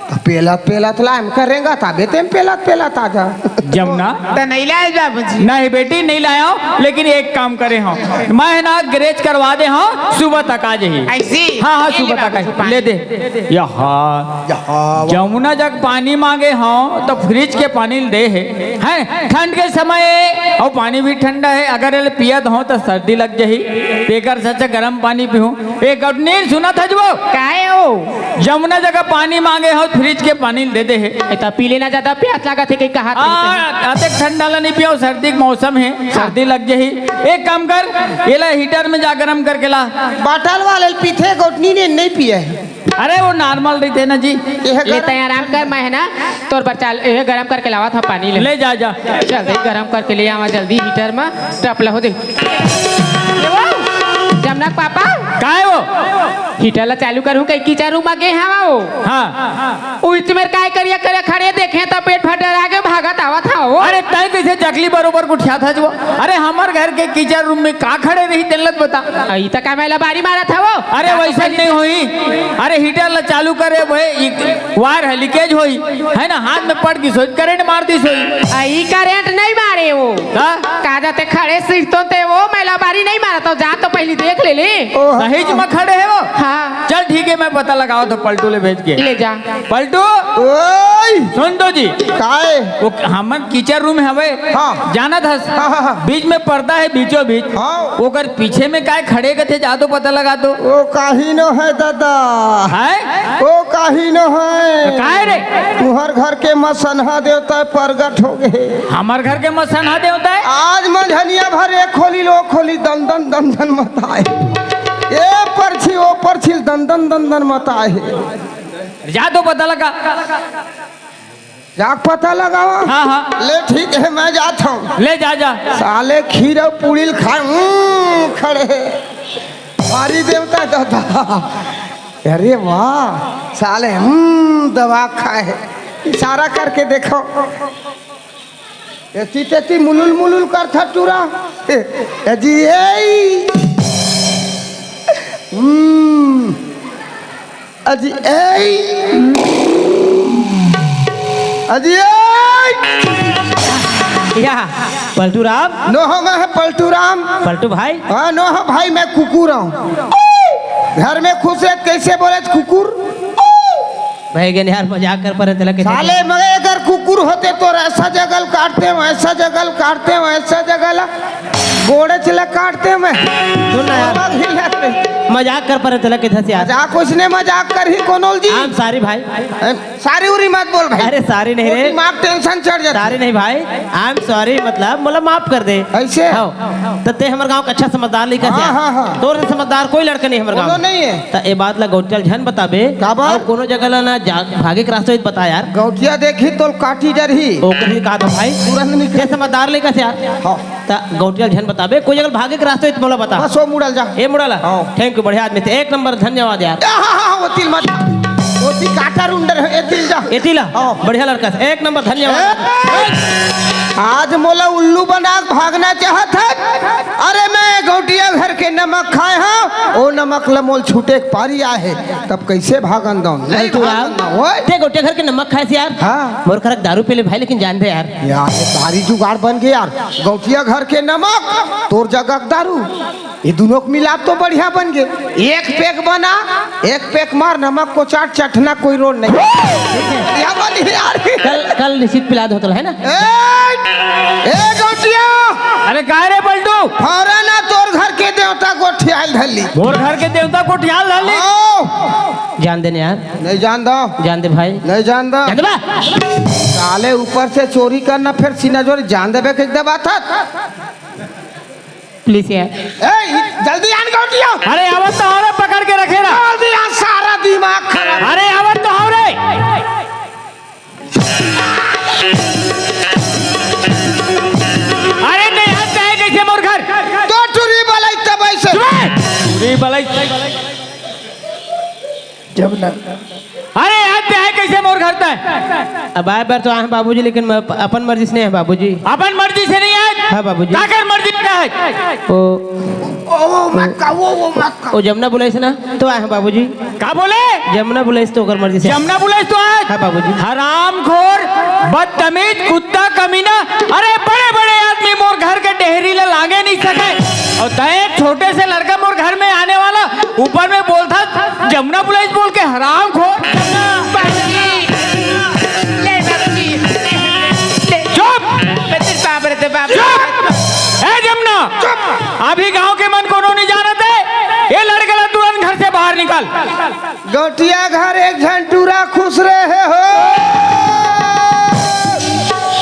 तो पेलत पेलत ला हम करेंगे तबे तेम पेलत पेलत आ जा। जमुना तो नहीं लाए बाबूजी? नहीं बेटी नहीं लाया हूँ, लेकिन एक काम करे हूँ मैं ना गैरेज करवा दे हूँ, सुबह तक आ जाही। ऐसी? हाँ हाँ ले सुबह तक बाबूजी आ पानी। ले दे। यहाँ जमुना जग पानी मांगे हूँ तो फ्रिज के पानी दे है ठंड के समय और पानी भी ठंडा है, अगर ये पियत हो तो सर्दी लग जाही, बेकर सच्चा गर्म पानी पीऊँ। एक नींद सुना था जो काहे हो? जमुना जगह पानी मांगे हो फ्रिज के पानी दे दे है। इतना पी लेना ज्यादा प्यास लगा थे कहीं कहा आते ठंडा ला नहीं पियो, सर्दी का मौसम है, सर्दी लग जाही। एक काम कर ये ला हीटर में जा गरम करके ला। बाटल वाले पीथे गोटनी ने नहीं पिए है। अरे वो नॉर्मल रहते ना जी। लेते हैं आराम कर, मैं है ना तोर बच्चा ये गरम करके लावा था पानी ले जा जा जल्दी गरम करके ले आवा जल्दी हीटर में टप लो दे। जमुना पापा का है वो? हीटर ला चालू करूं कहीं कीचड़ रूम आगे हवा वो हाँ उस में काय करिया करे खड़े देखे तो पेट फटर आगे भागत आवा था वो। अरे तय कैसे जगली बरोबर उठा था जो? अरे हमार घर के किचन रूम में का खड़े रही तेलत बता। अई तक मैं बारी मारा था वो। अरे वैसा नहीं हुई, अरे हीटर ला चालू करे भाई वायर है लीकेज हुई है ना, हाथ में पड़ गई सोई करंट मार दी सोई। आई करंट नहीं मारे वो कहा जाते खड़े सीटों ते वो मैं बारी नहीं मारा तो जा तो पहले देख ले ले। सही में खड़े है वो। हाँ चल ठीक है मैं पता लगाओ तो पलटू ले भेज के। ले जा। पलटू ओए सुन दो जी, काहे? वो हमर किचन रूम हवे हाँ। जाना था हाँ। बीच में पर्दा है बीचों बीच, हाँ। ओकर पीछे में काय खड़े गए थे जा तो पता लगा दो। ओ काही न है दादा, है ओ काही न है। काय रे? तुहर घर के मसनहा देवता प्रगट हो गए। हमार घर के मसना दे होता है। आज मंझनिया भर एक खोली लो खोली दन दन दन दन मताए, ए परछी ओ परछी दन दन दन दन मताए। जा तो पता लगा। जाक पता लगावा। हाँ हाँ ले ठीक है मैं जाता हूँ। ले जा जा। साले खीर और पूड़ी खा खड़े मारी देवता दादा। अरे वाह साले दवा खाए, इशारा करके देखो एती तेती मुलुल मुलुल कर था टूरा जी अजी अजी या पलटू राम। नो हो मैं है पलटू राम। पलटू भाई हाँ नो हो भाई मैं कुकुर हूँ। घर में खुश है कैसे बोले कुकुर? भाई गन यार मजाक कर पर तलक साले मगे अगर कुकुर होते तो ऐसा जगल काटते वैसा जगल काटते वैसा जगल गोड़े चले काटते मैं। सुन ना यार मजाक कर पर तलक धस यार। मजाक उसने मजाक कर ही कोनोल जी। आम सारी भाई। सारी उरी मत बोल भाई। अरे सारी नहीं रे, दिमाग टेंशन चढ़ जाता। सारी नहीं भाई, आई एम सॉरी मतलब मोला माफ कर दे। ऐसे तो ते हमर गांव का अच्छा समझदार लड़का हाँ, है। हाँ, हाँ। तोर से समझदार कोई लड़का नहीं हमर गांव बोलो नहीं है। तो ए बात ला गौचल झन बताबे का बात? और कोनो जगह ला ना भागे के रास्ते बता यार। गौटिया देखी तो काटी डरही ओकर भी कहा तो भाई तुरंत निकल। ये समझदार लड़का से यार। हाँ ता गौटिया झन बताबे कोई जगह भागे के रास्ते मोला बता। बस वो मुड़ल जा। ए मुड़ाला हाँ। थैंक यू बढ़िया आदमी थे, एक नंबर धन्यवाद यार। हाँ वो तिल मत वो ती काटा रुंडर है तिल जा। एतिला हाँ। बढ़िया लड़का से, एक नंबर धन्यवाद। आज मोला उल्लू बना के भागना चाहत है। अरे मैं गौटिया घर के नमक खाए हाँ, ओ नमक ला मोल छूटे के पारी आए तब कैसे भागन दो नहीं तू भागन दो। ओए ते गोटे घर के नमक खाए से यार। हाँ। मोर खरक दारू पी ले भाई, लेकिन जान दे यार यार ये भारी जुगाड़ बन गया यार। गौटिया घर के नमक तोर जगह के दारू, ये दोनों को मिलाप तो बढ़िया बन गए। एक पैक बना एक पैक मार, नमक को चाट चटना कोई रोड नहीं। क्या बोली यार? कल निश्चित पिला दो तो है ना। ए गौटिया अरे काय रे पलटू? फौरन ना तोर घर के देवता को ठियाल धली। मोर घर के देवता को ठियाल डाली। जान देने यार, नहीं जान दो, जान दे भाई, नहीं जान दो। जान दे बा। साले ऊपर से चोरी करना फिर सीना जोरी जान देवे के बात है। प्लीज यार जल्दी आन गौटिया। अरे आवत तो हो रे, पकड़ के रखे ना। जल्दी आन, सारा दिमाग खराब। अरे आवत तो हो रे। तब ना अरे याद पे है कैसे मोर घर तय अब आए बार तो आए बाबूजी, लेकिन मैं अपन मर्जी से नहीं है बाबूजी। अपन मर्जी से नहीं है। हाँ बाबूजी। का कर मर्जी का है ओ जमुना बुलाई से ना तो आए हैं बाबूजी। का बोले जमुना बुलाई से तो ओकर मर्जी से। जमुना बुलाइस तो आज। हाँ बाबूजी। हरामखोर, बदतमीज, कुत्ता, कमीना। अरे बड़े बड़े आदमी मोर घर के डेहरी ले लागे नहीं सके और तय छोटे से लड़का मोर घर में आने वाला ऊपर में बोलता जमुना बुलाइस बोल के हरामखोर। जमुना अभी गांव के मन कोनो नहीं जानते, ये लड़का तुरंत घर से बाहर निकल। गौटिया घर एक झंटूरा खुश रहे हो।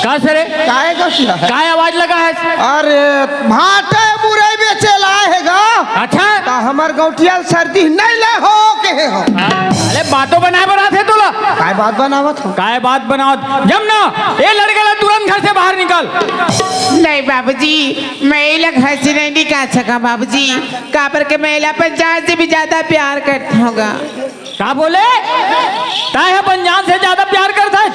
कहा सरे काहे गौटिया है? काय आवाज लगा है? अरे भाटे मुरई बेचे लाए है गा। अच्छा ता हमर गौटिया सर्दी नहीं ले हो के हो। अरे बातों बनाए बना थे तोला काय बात बनावत हो? काय बात बनाओ जमुना, ये लड़का तुरंत घर से बाहर निकल। नहीं बाबूजी, मैं ये घर से नहीं निकाल सका बाबूजी। काबर के महिला पर जान से भी ज्यादा प्यार करता होगा। क्या बोले? ताय अपन जान से ज्यादा प्यार करता है।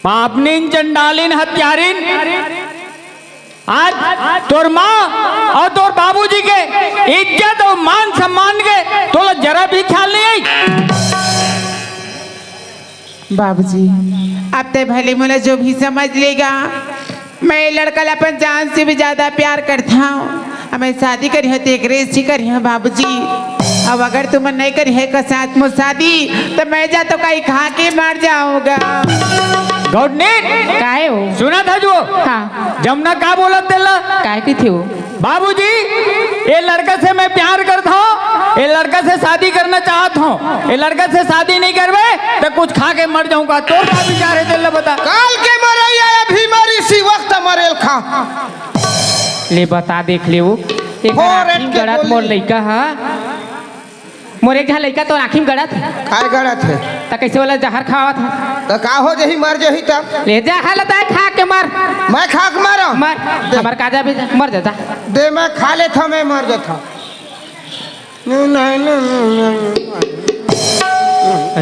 पापनीन, चंडालीन, हत्यारीन, आज तोर माँ और तोर बाबूजी के इज्जत और मान सम्मान के तो जरा भी ख्याल नहीं आई। बाबूजी अब ते भले मुझे जो भी समझ लेगा, मैं ये लड़का अपन जान से भी ज्यादा प्यार करता हूँ। मैं शादी करी है तो एक रेस ही करी है बाबूजी। अब अगर तुम नहीं करी है का साथ में शादी तो मैं जा तो कहीं खा के मर जाऊंगा। काहे हो? सुना था जो हाँ जमुना का बोला तेला काहे की थी वो? बाबूजी ये लड़का से मैं प्यार करता हूँ, ये लड़का से शादी करना चाहता हूँ। ये लड़का से शादी नहीं करवे तो कुछ खा के मर जाऊंगा। तो क्या विचार है तेला बता। काल के मरई अभी मरी सी वक्त मरेल खा। ले बता देख ले वो एक आखिम गड़त मोर लइका हा। मोर एक लइका तो आखिम गड़त काय गड़त है? त कैसे वाला जहर खावत है तो का हो जही मर जही तब? ले जा हालत है खा के मर। मैं खाक मारा मर हमार काजा भी मर जाता। दे मैं खा ले था मैं मर जाता।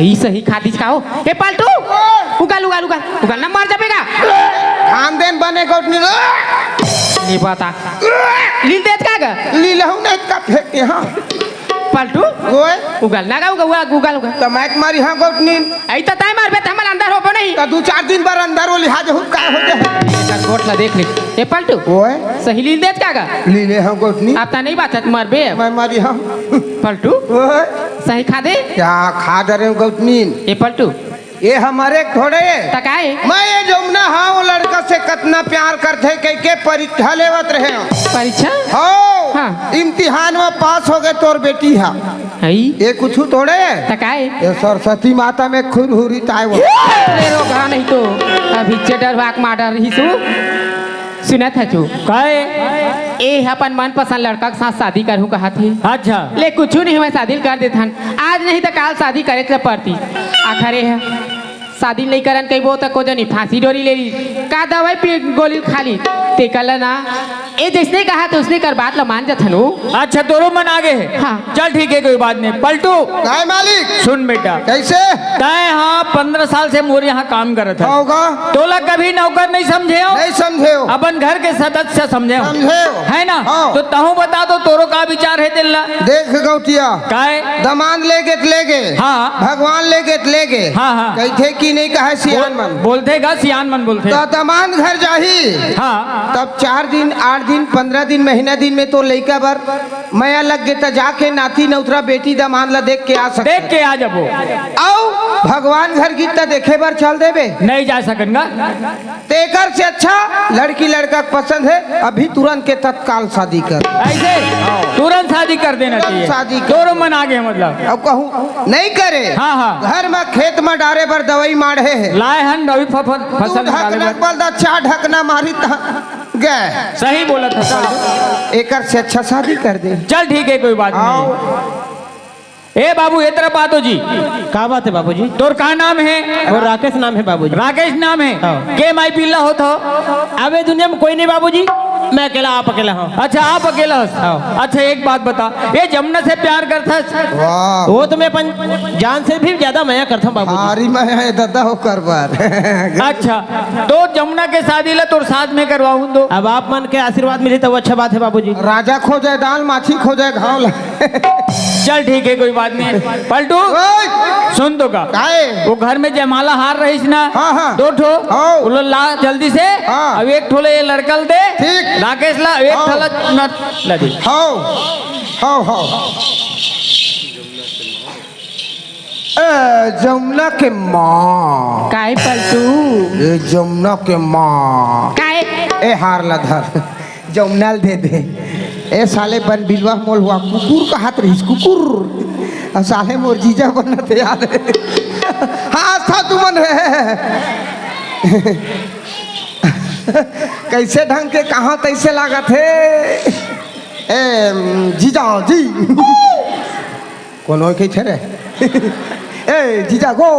ई सही खादी खाओ। ए पाल्टू उगाल उगाल उगाल उगाल ना मर जाएगा। खानदेन बने गोटनी नहीं पता लील देत का ग ली लहू नहीं का फेंक यहाँ पाल्टू ओए उगाल ना गा उगाल उगाल उगाल तमैक मारी हाँ गोटनी आई तो ताई मार बे हमर अंदर हो नहीं तो 2-4 दिन बार अंदर वो लिहाज हो का हो जाए गोटला देख ले। ए पाल्टू ओए सही लील देत का ग ली ले हाँ गोटनी आप ता नहीं बात मर बे मैं मारी हाँ पलटू ओए सही खा दे। क्या खा डरे गोटनी? ए पलटू ये हमारे थोड़े तकाए मैं ये जमुना हाँ वो लड़का से कितना प्यार करते कह के परीक्षा लेवत रहे परीक्षा हो। हाँ। इम्तिहान में पास हो गए तोर बेटी हा हई ये कुछ थोड़े तकाए ये सरस्वती माता में खुरहुरी ताय वो ले रो घा नहीं तो अभी चेडर वाक माडर रही सु सुना था तू काहे? ए अपन मन पसंद लड़का के साथ शादी करूँ कहा थी। अच्छा ले कुछ नहीं मैं शादी कर देता आज नहीं तो काल शादी करे के पड़ती। आखिर है शादी नहीं करन कहीं वो तो को जनी फांसी डोरी ले ली का दवाई पी गोली खा ली ते कल ना ए जिसने कहा तो उसने कर बात ला मान जा थनु। अच्छा तोरो मन आगे है। हाँ। चल ठीक है कोई बात नहीं। पलटू काय मालिक सुन बेटा, कैसे तय हाँ 15 साल से मोर यहाँ काम करत है। होगा तोला कभी नौकर नहीं समझे हो? नहीं समझे हो अपन घर के सदस्य समझे हो? समझे हो। है ना? हाँ। तो तहु बता दो तोरो का विचार है दिल्ला? देख गौटिया काय? दमान लेगे तो लेगे हाँ। भगवान लेगे तो लेगे हाँ, हाँ। कहते कि नहीं कहा सियान मन बोलते गा सियान मन बोलते। तो दमान घर जाही हाँ तब 4 दिन 8 दिन 15 दिन महीना दिन में तो लइका बर मया लग गए तो जाके नाती नौतरा बेटी दमान ला देख के आ सकते देख के आ जाबो। आओ भगवान घर गीता देखे बर चल देबे नहीं जा सकनगा। तेकर से अच्छा लड़की लड़का पसंद है अभी तुरंत के तत्काल शादी कर। ऐसे तुरंत शादी कर देना तुरंत चाहिए। शादी कर। तोरो मन आगे मतलब। अब कहूँ नहीं करे हाँ, हाँ। घर में खेत में डारे बर दवाई मारे है लाए हन रवि फसल निकाले ढकना बर। पल दा 4 ढकना मारी गए सही बोला था साहब। एकर से अच्छा शादी कर दे। चल ठीक है कोई बात आओ नहीं। ए बाबू ये तरफ बात हो जी। का बात है बाबूजी? तोर का नाम है? और राकेश नाम है बाबूजी। राकेश नाम है। हाँ। के माई पिल्ला हो तो अबे दुनिया में कोई नहीं बाबूजी। मैं अकेला, आप अकेला हो। अच्छा आप अकेला हस। अच्छा एक बात बता, ये जमुना से प्यार करता है? वाह वो तो मैं अपन जान से भी ज्यादा माया करता हूँ बाबू। हारी मैं है दादा हो कर बार। अच्छा तो जमुना के शादी ला तोर साथ में करवाऊं तो? अब आप मन के आशीर्वाद मिले तो वो अच्छा बात है बाबूजी। राजा खो जाए दाल, माछी खो जाए घाव ला। चल ठीक है कोई बात नहीं। पलटू ओए! सुन तो का, काहे? वो घर में जयमाला हार रहीस ना, हाँ, हाँ। 2 ठो हाँ। वो ला जल्दी से। हाँ। अब 1 ठोले ये लड़कल दे, ठीक। राकेश ला 1 हाँ। ठोला ला दे। हो ए जमुना के माँ, काय पलटू? ए जमुना के माँ, काय? ए हार ला धर, जमुना दे दे। ए साले बन बिलवा मोल हुआ कुकुर का हाथ रहीस, कुकुर साले मोर जीजा बनत यार। हाँ था तू मन है। कैसे ढंग के कहाँ तैसे लागत है। ए जीजा जी कौन हो के थे रे। ए जीजा गो।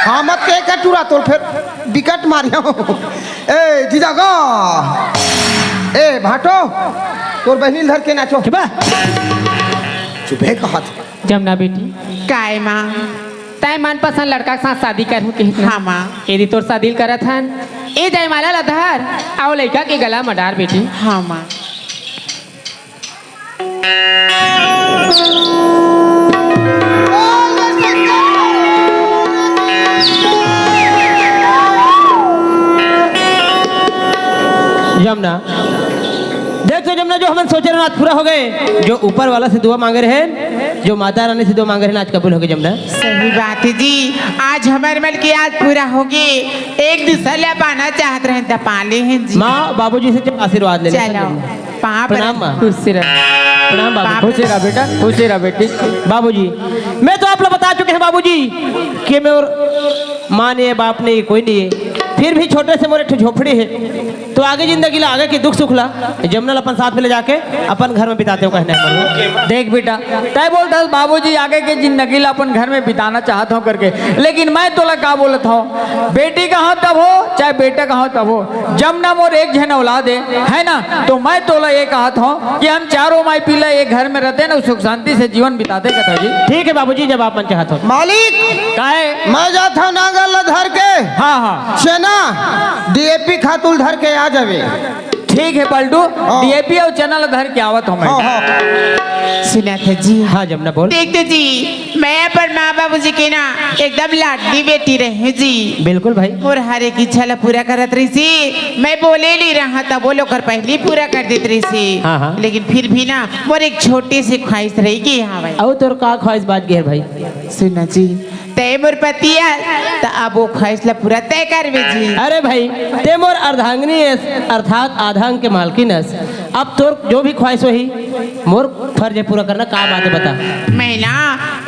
हाँ मत के कटूरा तो फिर विकट मारिया। ए जीजा गो, ए भाटो तोर बहनी धर के नाचो। चुपे कहा था। जमुना बेटी, काय माँ? तय मनपसंद लड़का के साथ शादी करूँ के हाँ माँ। यदि तोर शादी करत हन, ए जयमाला लधर आओ लड़का के गला मडार बेटी। हाँ माँ। जमुना देखो जमुना, जो हम सोचे रहे आज पूरा हो गए। जो ऊपर वाला से दुआ मांगे रहे, जो माता रानी से दुआ मांगे रहे, आज कबूल हो गए जमुना। सही बात है जी, आज हमारे मन की आज पूरा हो गई। एक दूसरे ले पाना चाहत रहे तो पाले हैं जी। माँ बाबूजी से आशीर्वाद ले ले। चलो पाँव प्रणाम माँ। खुश रह। प्रणाम बाबू। खुश रहा बेटा, खुश रहा बेटी। बाबूजी मैं तो आप लोग बता चुके हैं बाबूजी कि मैं और माँ ने बाप ने कोई नहीं है, फिर भी छोटे से मोरे एक झोपड़ी है, तो आगे जिंदगी ला, आगे की दुख सुख ला जमुना अपन साथ में ले जाके अपन घर में बिताते हो कहने पर। देख बेटा, तय बोलता बाबूजी आगे के जिंदगी ला अपन घर में बिताना चाहता हूँ करके, लेकिन मैं तोला का बोलता हूँ, बेटी का हो तब हो चाहे बेटा का हो तब हो, जमुना मोर एक जन औलाद है ना, तो मैं तोला ये कहता हूँ कि हम चारों माई पीला एक घर में रहते ना, सुख शांति से जीवन बिताते कथा जी। ठीक है बाबूजी, जब आप मन चाहते हो। मालिक काहे? मैं जाता हूँ नांगल धर के हाँ हाँ चना डीएपी खातुल धर के आ जावे। ठीक है पलटू, डीएपी और चैनल धर के आवत हूँ मैं। सुना था जी। हाँ जमुना बोल। देखते जी, मैं पर माँ बाबू जी के ना एकदम लाडली बेटी रहे जी। बिल्कुल भाई। और हर एक इच्छा ला पूरा करत रही सी। मैं बोले नहीं रहा था, वो लोग कर पहले ही पूरा कर देते रही सी। हाँ, हाँ। लेकिन फिर भी ना मोर एक छोटी सी ख्वाहिश रहेगी। हाँ भाई और तोर का ख्वाहिश बात गेर भाई। सुना जी, तय मोर पतिया तो अब वो ख्वाहिश ला पूरा तय करवे जी। अरे भाई ते मोर अर्धांगिनी अर्थात आधांग के मालकिन है। अब तोर जो भी ख्वाहिश वही मोर फर्ज है पूरा करना। का बात है बता। मैं ना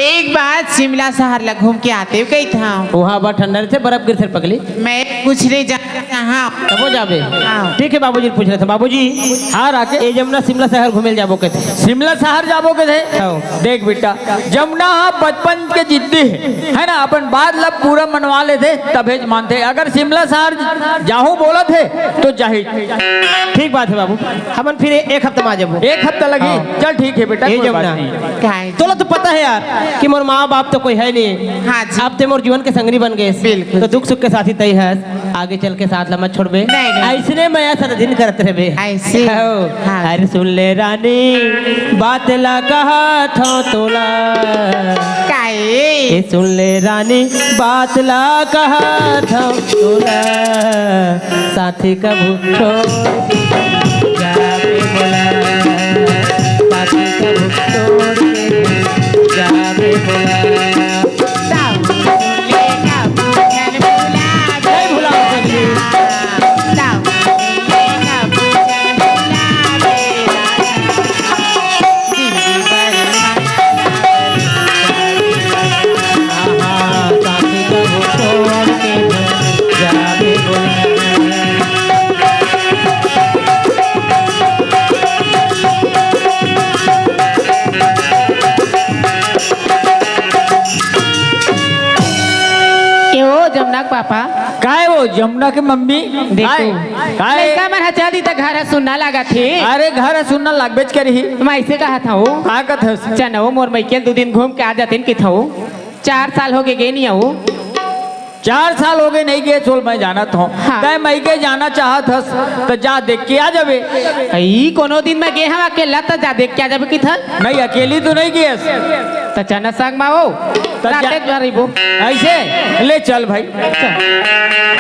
एक बार शिमला शहर ला घूम के आते हुए गई था। वहाँ बड़ा ठंडा रहते, बर्फ गिर थे पगली, मैं कुछ नहीं जानता। हाँ तब वो जाबे। हाँ। ठीक है बाबूजी पूछ रहे थे। बाबूजी हाँ राके, ये जमुना शिमला शहर घूमे जाबो के थे। शिमला शहर जाबो के थे। हाँ। देख बेटा, जमुना हाँ बचपन के जिद्दी है ना, अपन बाद लब पूरा मनवा ले थे तबे मानते। अगर शिमला शहर जाहू बोला थे तो जाही। ठीक बात है बाबू, हम फिर एक हफ्ते में आ जाबो। 1 हफ्ता लगी। चल ठीक है बेटा, ये कोई बात जमुना। नहीं। काय तोला तो पता है यार कि मोर माँ बाप तो कोई है नहीं। हाँ जी। आप ते मोर जीवन के संगनी बन गए। बिल्कुल। तो दुख सुख के साथी तय है, आगे चल के साथ लम्बा छोड़बे। नहीं, नहीं। ऐसने मैं ऐसा दिन करते रहे। ऐसे? हाँ। अरे सुन ले रानी बात ला कहा था तोला। काय ये सुन ले रानी बात ला कहा था तोला। साथी का भूखो जाके बोला, साथी का भूखो जाके बोला। नहीं भुला सकती। हाँ, साथी का भूखो जाके बोला। पापा काय वो जमुना के मम्मी देखो काय लड़का मन हचा दी त घर सुनना लगा थे अरे घर सुनना लागबेच करही मैं ऐसे कहा था वो का कथस चनो मोर मैके 2 दिन घूम के आ जाते कि था 4 साल हो गए नहीं आओ 4 साल हो गए नहीं गए चोल मैं जानत हूँ हाँ। कहे मैं के जाना चाहत हस तो जा देख के आ जाबे ई कोनो दिन में गए हम अकेला त जा देख के आ जाबे कि थल नहीं अकेली तो नहीं गए त चना संग माओ जा- राते द्वारी बो ऐसे ले चल भाई चल